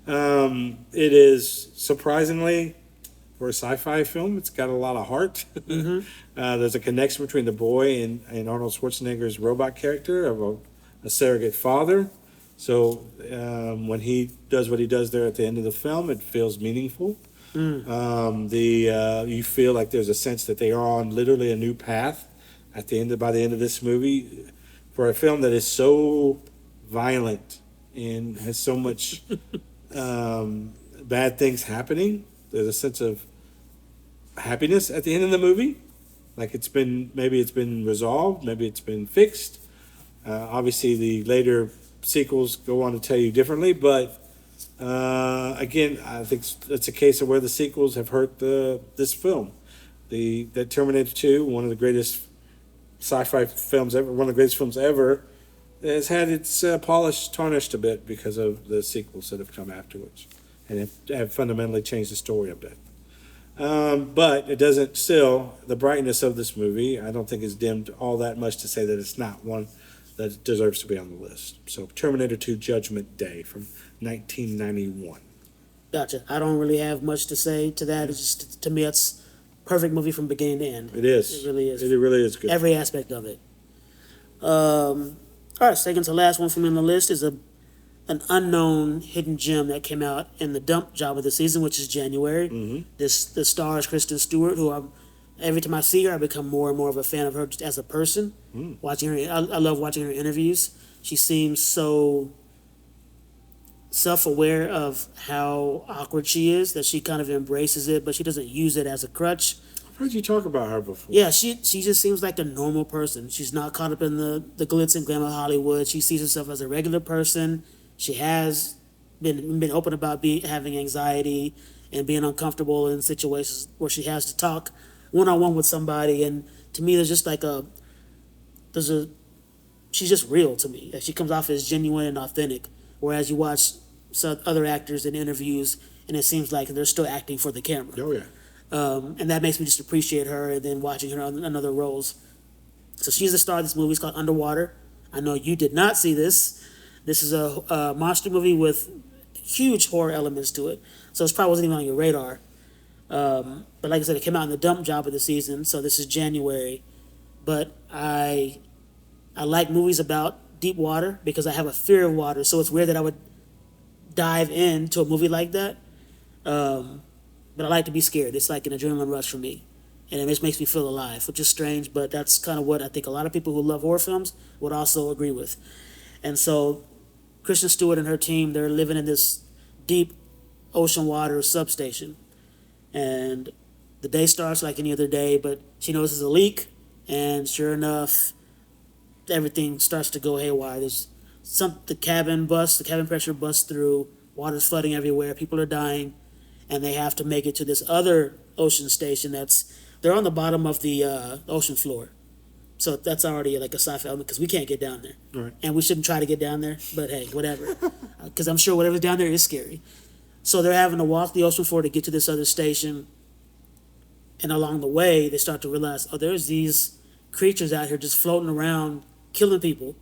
it is surprisingly, for a sci-fi film, it's got a lot of heart. Mm-hmm. There's a connection between the boy and Arnold Schwarzenegger's robot character of a surrogate father. So when he does what he does there at the end of the film, it feels meaningful. You feel like there's a sense that they are on literally a new path by the end of this movie, for a film that is so violent and has so much bad things happening. There's a sense of happiness at the end of the movie, like maybe it's been resolved, maybe it's been fixed. Obviously, the later sequels go on to tell you differently, but again, I think it's a case of where the sequels have hurt this film. The Terminator 2, one of the greatest sci-fi films ever, one of the greatest films ever, has had its polish tarnished a bit because of the sequels that have come afterwards, and have fundamentally changed the story a bit. But it doesn't still, the brightness of this movie, I don't think is dimmed all that much to say that it's not one that deserves to be on the list. So Terminator 2: Judgment Day from 1991. Gotcha. I don't really have much to say to that. It's just, to me, it's perfect movie from beginning to end. It is. It really is. It really is good. Every aspect of it. All right, second to last one from me on the list is an unknown hidden gem that came out in the dump job of the season, which is January. Mm-hmm. The star is Kristen Stewart, who every time I see her, I become more and more of a fan of her just as a person. Watching her, I love watching her interviews. She seems so self-aware of how awkward she is that she kind of embraces it, but she doesn't use it as a crutch. I've heard you talk about her before. Yeah, she just seems like a normal person. She's not caught up in the glitz and glamour of Hollywood. She sees herself as a regular person. She has been open about having anxiety and being uncomfortable in situations where she has to talk one-on-one with somebody. And to me, there's a she's just real to me. She comes off as genuine and authentic. Whereas you watch some other actors in interviews, and it seems like they're still acting for the camera. Oh yeah. And that makes me just appreciate her, and then watching her on other roles. So she's the star of this movie. It's called Underwater. I know you did not see this. This is a monster movie with huge horror elements to it. So it probably wasn't even on your radar. But like I said, it came out in the dump job of the season, so this is January. But I like movies about deep water because I have a fear of water. So it's weird that I would dive into a movie like that. But I like to be scared. It's like an adrenaline rush for me. And it just makes me feel alive, which is strange, but that's kind of what I think a lot of people who love horror films would also agree with. And so Kristen Stewart and her team, they're living in this deep ocean water substation. And the day starts like any other day, but she notices a leak, and sure enough, everything starts to go haywire. The cabin pressure busts through, water's flooding everywhere, people are dying, and they have to make it to this other ocean station they're on the bottom of the ocean floor. So that's already like a sci-fi element because we can't get down there. Right. And we shouldn't try to get down there, but hey, whatever. Because I'm sure whatever's down there is scary. So they're having to walk the ocean floor to get to this other station. And along the way, they start to realize, there's these creatures out here just floating around, killing people,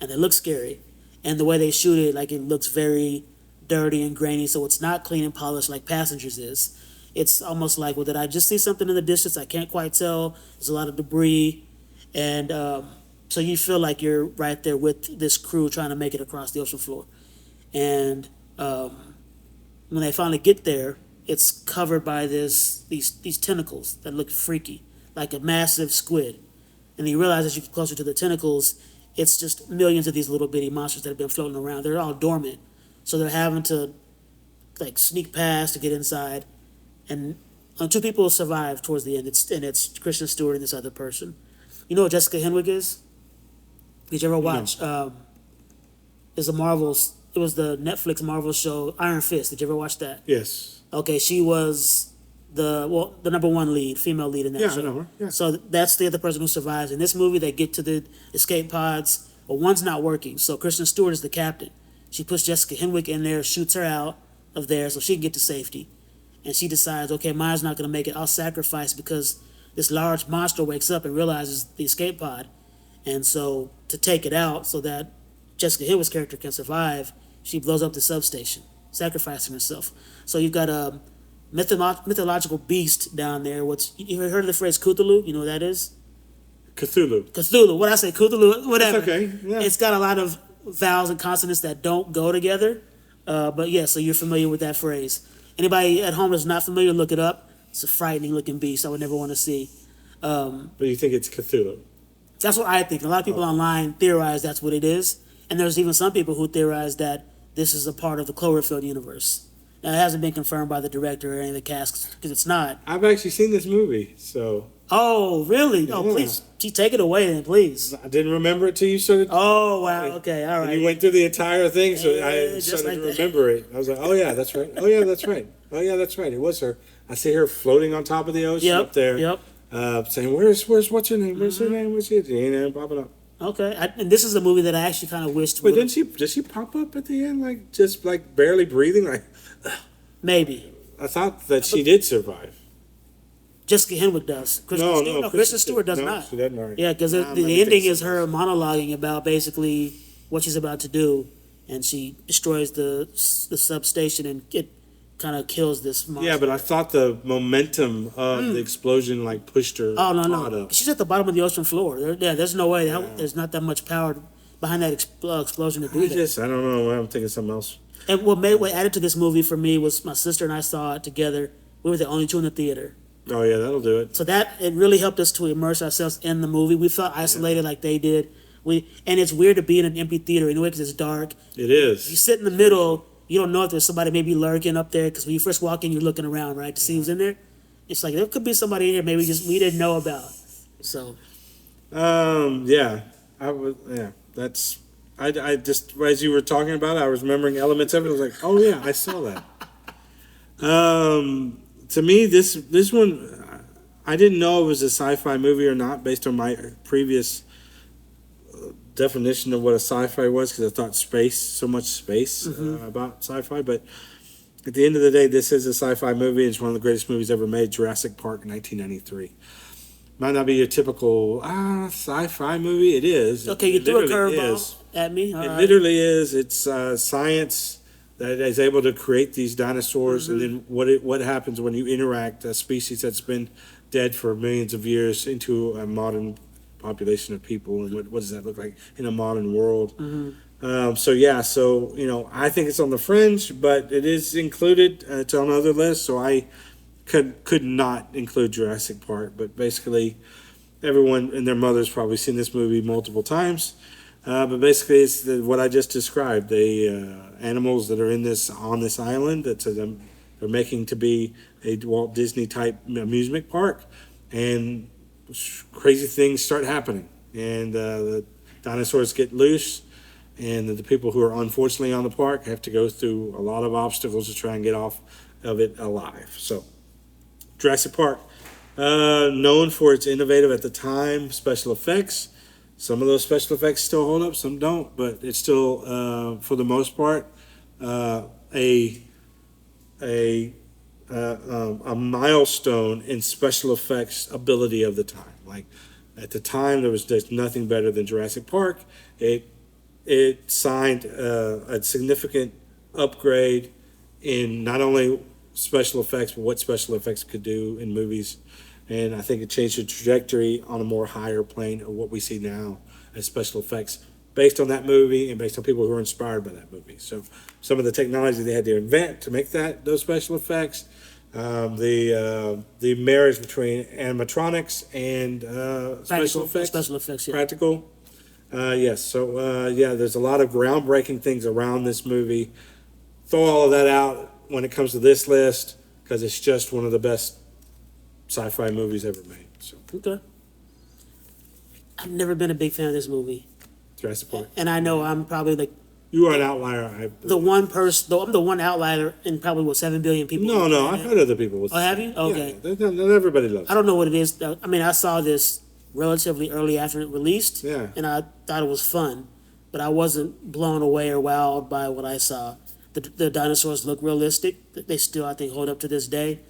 and they look scary. And the way they shoot it, like it looks very dirty and grainy, so it's not clean and polished like Passengers is. It's almost like, well, did I just see something in the distance? I can't quite tell. There's a lot of debris. And so you feel like you're right there with this crew trying to make it across the ocean floor. And when they finally get there, it's covered by these tentacles that look freaky, like a massive squid. And you realize as you get closer to the tentacles, it's just millions of these little bitty monsters that have been floating around. They're all dormant. So they're having to like sneak past to get inside. And two people survive towards the end. It's Kristen Stewart and this other person. You know what Jessica Henwick is? Did you ever watch? No. It was the Netflix Marvel show Iron Fist. Did you ever watch that? Yes. Okay, she was the number one female lead in that show. I know her. Yeah. So that's the other person who survives. In this movie, they get to the escape pods, but one's not working. So Kristen Stewart is the captain. She puts Jessica Henwick in there, shoots her out of there so she can get to safety. And she decides, okay, mine's not going to make it. I'll sacrifice because this large monster wakes up and realizes the escape pod. And so to take it out so that Jessica Henwick's character can survive, she blows up the substation, sacrificing herself. So you've got a mythological beast down there. You ever heard of the phrase Cthulhu? You know what that is? Cthulhu. What I say, Cthulhu, whatever. That's okay. Yeah. It's got a lot of vowels and consonants that don't go together. But yeah, so you're familiar with that phrase. Anybody at home that's not familiar, look it up. It's a frightening looking beast I would never want to see. But you think it's Cthulhu? That's what I think. A lot of people online theorize that's what it is. And there's even some people who theorize that this is a part of the Cloverfield universe. Now, it hasn't been confirmed by the director or any of the cast because it's not. I've actually seen this movie, so. Oh, really? Yeah. Oh, please. Take it away then, please. I didn't remember it till you started. Oh, wow. Okay, all right. And you went through the entire thing, so I started to remember it. I was like, oh, yeah, that's right. Oh, yeah, that's right. Oh, yeah, that's right. It was her. I see her floating on top of the ocean up there. Yep. Saying, where's what's her name? Where's her name? Where's she? And popping up. Okay. And this is a movie that I actually kind of wished. Wait, did she pop up at the end, like just like barely breathing, like? Maybe. I thought that she did survive. Jessica Henwick does. Kristen Stewart does not. She doesn't. Right. Yeah, because the ending is her monologuing about basically what she's about to do, and she destroys the substation and it kind of kills this monster. Yeah, but I thought the momentum of the explosion like pushed her. Oh no! She's at the bottom of the ocean floor. There's no way. There's not that much power behind that explosion to do that. I don't know. I'm thinking something else. And what added to this movie for me was my sister and I saw it together. We were the only two in the theater. Oh yeah, that'll do it. So it really helped us to immerse ourselves in the movie. We felt isolated like they did. And it's weird to be in an empty theater anyway because it's dark. It is. You sit in the middle. You don't know if there's somebody maybe lurking up there because when you first walk in, you're looking around, right, to see who's in there. It's like there could be somebody in here maybe we didn't know about. So. Yeah, that's. I just as you were talking about it, I was remembering elements of it. I was like, oh yeah, I saw that. To me, this one, I didn't know it was a sci-fi movie or not based on my previous definition of what a sci-fi was, because I thought so much space about sci-fi. But at the end of the day, this is a sci-fi movie. It's one of the greatest movies ever made, Jurassic Park, 1993. Might not be your typical sci-fi movie. It is. Okay, you It threw a literally curveball is. at me. All It right. literally is. It's science that is able to create these dinosaurs, and then what happens when you interact a species that's been dead for millions of years into a modern population of people, and what does that look like in a modern world? So I think it's on the fringe, but it is included. It's on other lists, so I could not include Jurassic Park. But basically, everyone and their mother's probably seen this movie multiple times. But basically, it's what I just described. The animals that are on this island they're making to be a Walt Disney type amusement park, and crazy things start happening, and the dinosaurs get loose, and the people who are unfortunately on the park have to go through a lot of obstacles to try and get off of it alive. So, Jurassic Park, known for its innovative at the time special effects. Some of those special effects still hold up, some don't, but it's still, for the most part, a milestone in special effects ability of the time. Like at the time, there's nothing better than Jurassic Park. It signed a significant upgrade in not only special effects, but what special effects could do in movies. And I think it changed the trajectory on a more higher plane of what we see now as special effects based on that movie and based on people who were inspired by that movie. So some of the technology they had to invent to make those special effects, the marriage between animatronics and special effects, Yeah. practical. Yes, so there's a lot of groundbreaking things around this movie. Throw all of that out when it comes to this list because it's just one of the best sci-fi movies ever made. So Okay. I've never been a big fan of this movie, Jurassic Park. and I know I'm probably like You are an outlier. the one person. Though I'm the one outlier in probably 7 billion people. No, I've heard other people. Oh, have you? Okay. Not everybody loves I don't know what it is. I mean, I saw this relatively early after it released, Yeah. and I thought it was fun, but I wasn't blown away or wowed by what I saw. The dinosaurs look realistic. They still, I think, hold up to this day.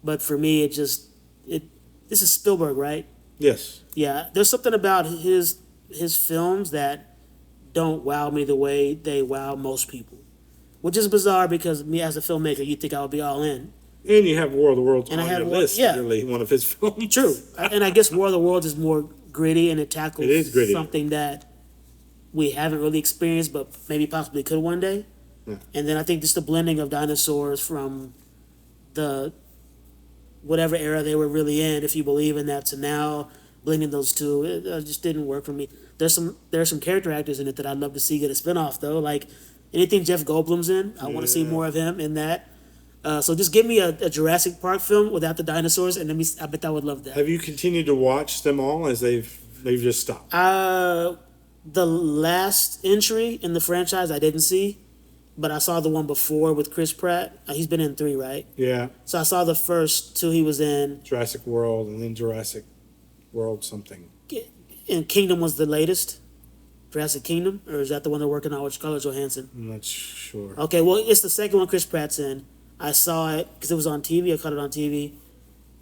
But for me, this is Spielberg, right? Yes. Yeah, there's something about his films that don't wow me the way they wow most people, which is bizarre because me as a filmmaker, you'd think I would be all in. And you have War of the Worlds And I on had your War- list, yeah. really, one of his films. True, and I guess War of the Worlds is more gritty and it tackles It is gritty. something that we haven't really experienced, but maybe possibly could one day. Yeah. And then I think just the blending of dinosaurs from the whatever era they were really in, if you believe in that, to now blending those two, it just didn't work for me. There's some character actors in it that I'd love to see get a spinoff though, like anything Jeff Goldblum's in. I want to see more of him in that. So just give me a Jurassic Park film without the dinosaurs, and I bet I would love that. Have you continued to watch them all as they've just stopped? The last entry in the franchise I didn't see, but I saw the one before with Chris Pratt. He's been in 3, right? Yeah. So I saw the first 2 he was in. Jurassic World and then Jurassic World something. And Kingdom was the latest. Jurassic Kingdom, or is that the one they're working on with Scarlett Johansson? I'm not sure. Okay, well it's the second one Chris Pratt's in. I saw it because it was on TV. I caught it on TV,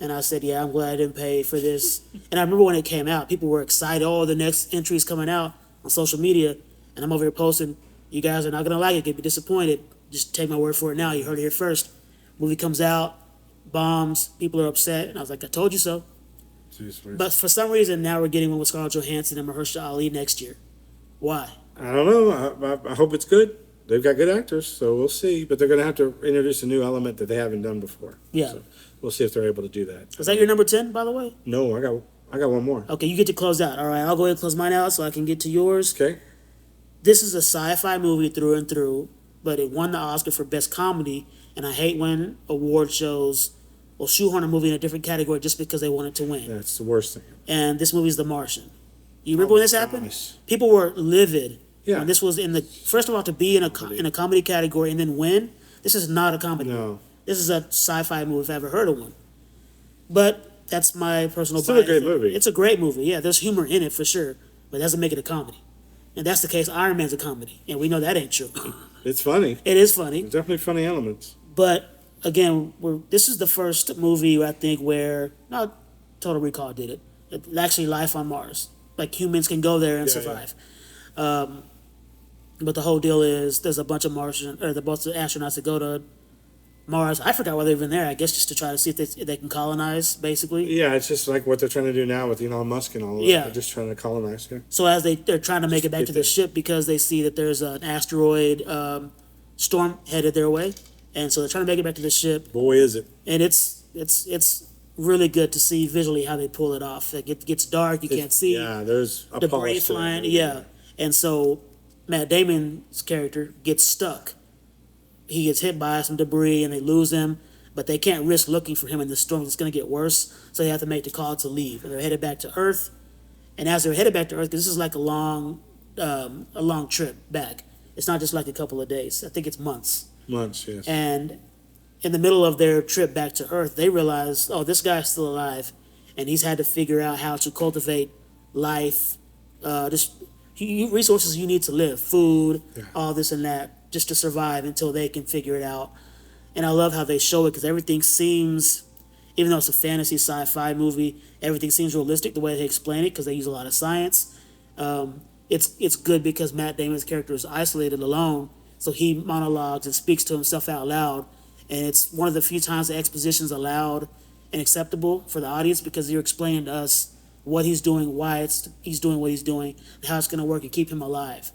and I said, "Yeah, I'm glad I didn't pay for this." And I remember when it came out, people were excited. Oh, the next entry is coming out on social media, and I'm over here posting, "You guys are not gonna like it. Get be disappointed. Just take my word for it now. You heard it here first." Movie comes out, bombs. People are upset, and I was like, "I told you so." But for some reason, now we're getting one with Scarlett Johansson and Mahershala Ali next year. Why? I don't know. I hope it's good. They've got good actors, so we'll see. But they're going to have to introduce a new element that they haven't done before. Yeah. So we'll see if they're able to do that. Is that your number 10, by the way? No, I got one more. Okay, you get to close out. All right, I'll go ahead and close mine out so I can get to yours. Okay. This is a sci-fi movie through and through, but it won the Oscar for Best Comedy, and I hate when award shows will shoehorn a movie in a different category just because they want it to win. That's the worst thing. And this movie is The Martian. You remember when this happened? Gosh. People were livid Yeah. when this was in the first of all to be in a comedy category and then win. This is not a comedy. No. this is a sci-fi movie if I ever heard of one. But that's my personal Still a bias. great movie. It's a great movie. Yeah, there's humor in it for sure, but it doesn't make it a comedy. And that's the case. Iron Man's a comedy, and we know that ain't true. It's funny. It is funny, There's definitely funny elements. but again, this is the first movie I think where not Total Recall did it. Actually, life on Mars, like humans can go there and survive. But the whole deal is there's a bunch of Martian or the bunch of astronauts that go to Mars. I forgot why they're even there. I guess just to try to see if they can colonize, basically. Yeah, it's just like what they're trying to do now with Elon Musk and all of that. Yeah. They're just trying to colonize here. So as they're trying to make it back to the ship because they see that there's an asteroid storm headed their way, and so they're trying to make it back to the ship. Boy, is it. And it's really good to see visually how they pull it off. Like it gets dark, you can't see. Yeah, there's a debris polish to it. flying. Yeah, and so Matt Damon's character gets stuck. He gets hit by some debris and they lose him, but they can't risk looking for him in the storm. It's going to get worse, so they have to make the call to leave. And they're headed back to Earth. And as they're headed back to Earth, because this is like a long trip back. It's not just like a couple of days. I think it's months. Months, yes. And in the middle of their trip back to Earth, they realize, oh, this guy's still alive, and he's had to figure out how to cultivate life, resources you need to live, food, all this and that, just to survive until they can figure it out. And I love how they show it because everything seems, even though it's a fantasy sci-fi movie, everything seems realistic the way they explain it because they use a lot of science. It's good because Matt Damon's character is isolated, alone, so he monologues and speaks to himself out loud. And it's one of the few times the exposition's allowed and acceptable for the audience because you're explaining to us what he's doing, why he's doing what he's doing, how it's going to work and keep him alive.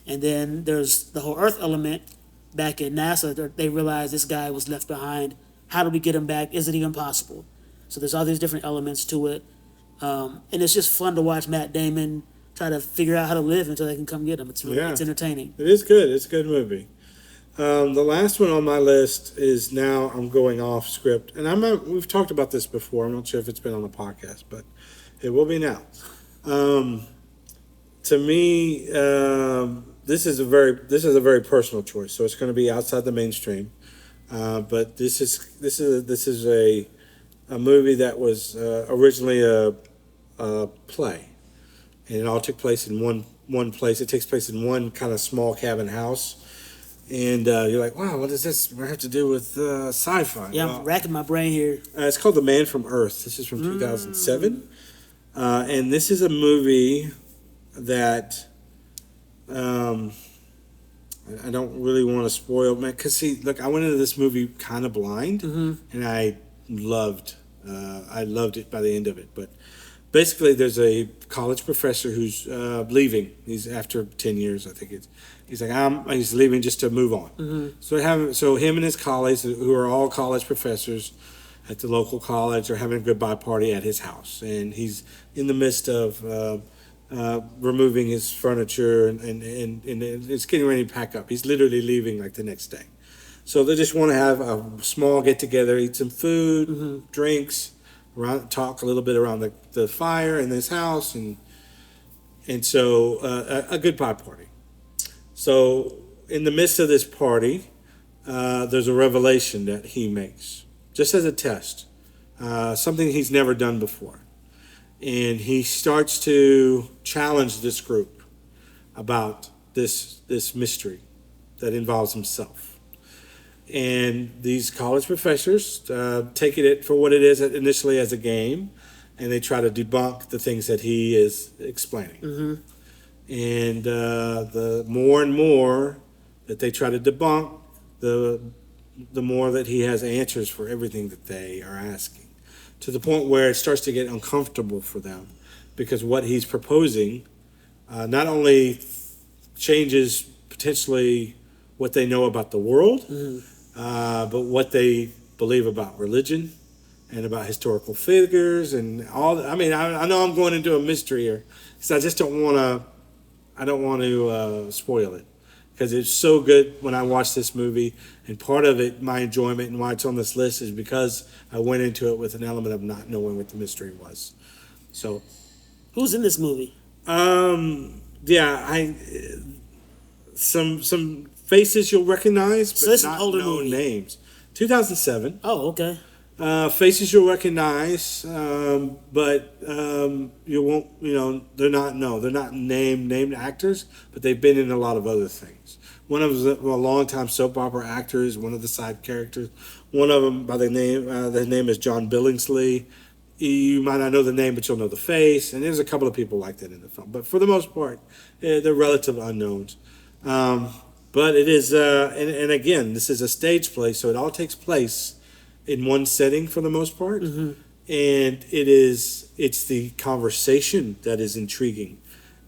And then there's the whole Earth element. Back at NASA, they realize this guy was left behind. How do we get him back? Is it even possible? So there's all these different elements to it. And it's just fun to watch Matt Damon try to figure out how to live until they can come get him. It's entertaining. It is good. It's a good movie. The last one on my list is now I'm going off script. And we've talked about this before. I'm not sure if it's been on the podcast, but it will be now. To me, this is a very personal choice. So it's going to be outside the mainstream. But this is a movie that was originally a play, and it all took place in one place. It takes place in one kind of small cabin house. And you're like, wow, what does this have to do with sci-fi? Yeah, I'm racking my brain here. It's called The Man from Earth. This is from 2007. And this is a movie that I don't really want to spoil, man. Because, see, look, I went into this movie kind of blind, and I loved it by the end of it. But basically, there's a college professor who's leaving. He's after 10 years, I think it's. He's like, he's leaving just to move on. So him and his colleagues, who are all college professors at the local college, are having a goodbye party at his house. And he's in the midst of removing his furniture and it's getting ready to pack up. He's literally leaving like the next day. So they just want to have a small get-together, eat some food, drinks, talk a little bit around the fire in this house, and so a goodbye party. So in the midst of this party, there's a revelation that he makes, just as a test, something he's never done before. And he starts to challenge this group about this mystery that involves himself. And these college professors take it for what it is initially as a game, and they try to debunk the things that he is explaining. And the more and more that they try to debunk, the more that he has answers for everything that they are asking, to the point where it starts to get uncomfortable for them, because what he's proposing not only changes potentially what they know about the world, but what they believe about religion and about historical figures and all. I mean, I know I'm going into a mystery here, because I just don't want to spoil it, because it's so good when I watched this movie. And part of it, my enjoyment and why it's on this list, is because I went into it with an element of not knowing what the mystery was. So, who's in this movie? Some faces you'll recognize, but So it's an not older known movie. names. 2007. Oh, okay. Faces you'll recognize, but you won't. They're not named actors, but they've been in a lot of other things. One of them was a longtime soap opera actor, is one of the side characters. One of them by the name is John Billingsley. You might not know the name, but you'll know the face. And there's a couple of people like that in the film, but for the most part, they're relative unknowns. But it is, and again, this is a stage play, so it all takes place in one setting for the most part. Mm-hmm. And it's the conversation that is intriguing,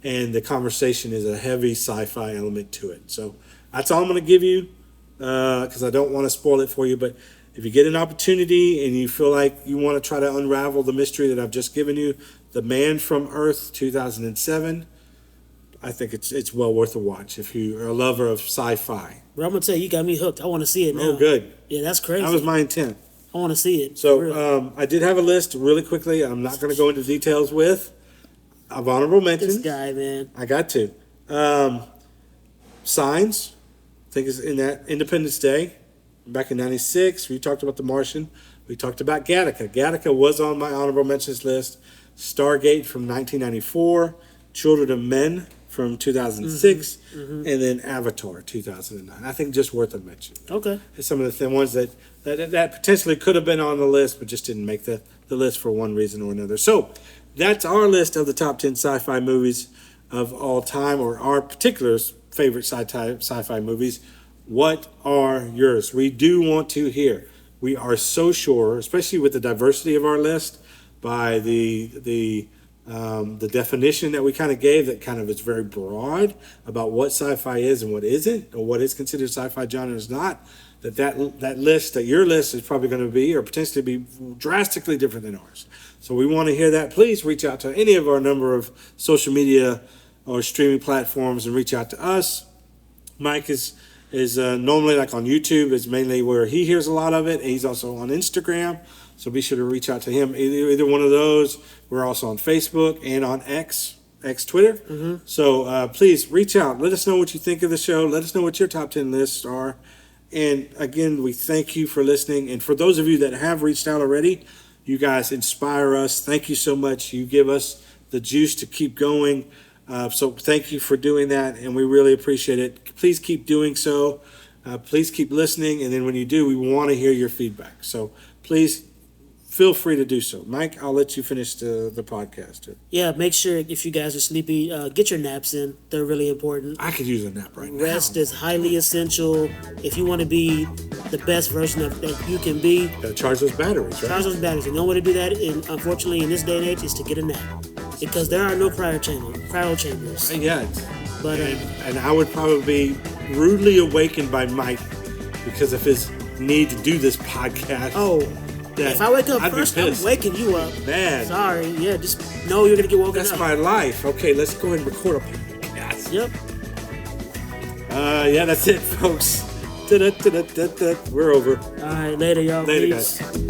and the conversation is a heavy sci-fi element to it. So that's all I'm going to give you, because I don't want to spoil it for you. But if you get an opportunity and you feel like you want to try to unravel the mystery that I've just given you, The Man from Earth, 2007, I think it's well worth a watch if you are a lover of sci-fi. Bro, I'm gonna tell you, you got me hooked. I want to see it now. Oh, good. Yeah, that's crazy. That was my intent. I want to see it. So I did have a list really quickly. I'm not going to go into details with of honorable mentions. This guy, man. I got to. Signs, I think is in that Independence Day, back in 96. We talked about The Martian. We talked about Gattaca. Gattaca was on my honorable mentions list. Stargate from 1994. Children of Men from 2006. And then Avatar 2009. I think just worth a mention. Okay. It's some of the ones that potentially could have been on the list, but just didn't make the list for one reason or another. So that's our list of the top 10 sci-fi movies of all time, or our particular favorite sci-fi movies. What are yours? We do want to hear. We are so sure, especially with the diversity of our list, by the definition that we kind of gave, that kind of is very broad about what sci-fi is and what isn't, or what is considered sci-fi genre is not. That list, that your list is probably going to be, or potentially be, drastically different than ours. So we want to hear that. Please reach out to any of our number of social media or streaming platforms and reach out to us. Mike is normally, like on YouTube, is mainly where he hears a lot of it. And he's also on Instagram, so be sure to reach out to him. Either one of those. We're also on Facebook and on X Twitter. So please reach out. Let us know what you think of the show. Let us know what your top 10 lists are. And again, we thank you for listening. And for those of you that have reached out already, you guys inspire us. Thank you so much. You give us the juice to keep going. So thank you for doing that, and we really appreciate it. Please keep doing so. Please keep listening, and then when you do, we want to hear your feedback. So please feel free to do so. Mike, I'll let you finish the podcast. Yeah, make sure if you guys are sleepy, get your naps in. They're really important. I could use a nap right now. Rest is highly essential if you want to be the best version of that you can be. Gotta charge those batteries, right? Charge those batteries. And the only way to do that, unfortunately, in this day and age, is to get a nap. Because there are no cryo chambers. Yeah. But, and I would probably be rudely awakened by Mike because of his need to do this podcast. Oh, if I wake up I'd first, I'm waking you up. Man. Sorry. Yeah, just know you're going to get woken That's up. my life. Okay, let's go ahead and record a podcast. Yep. Yeah, that's it, folks. We're over. All right, later, y'all. Later, Peace. guys.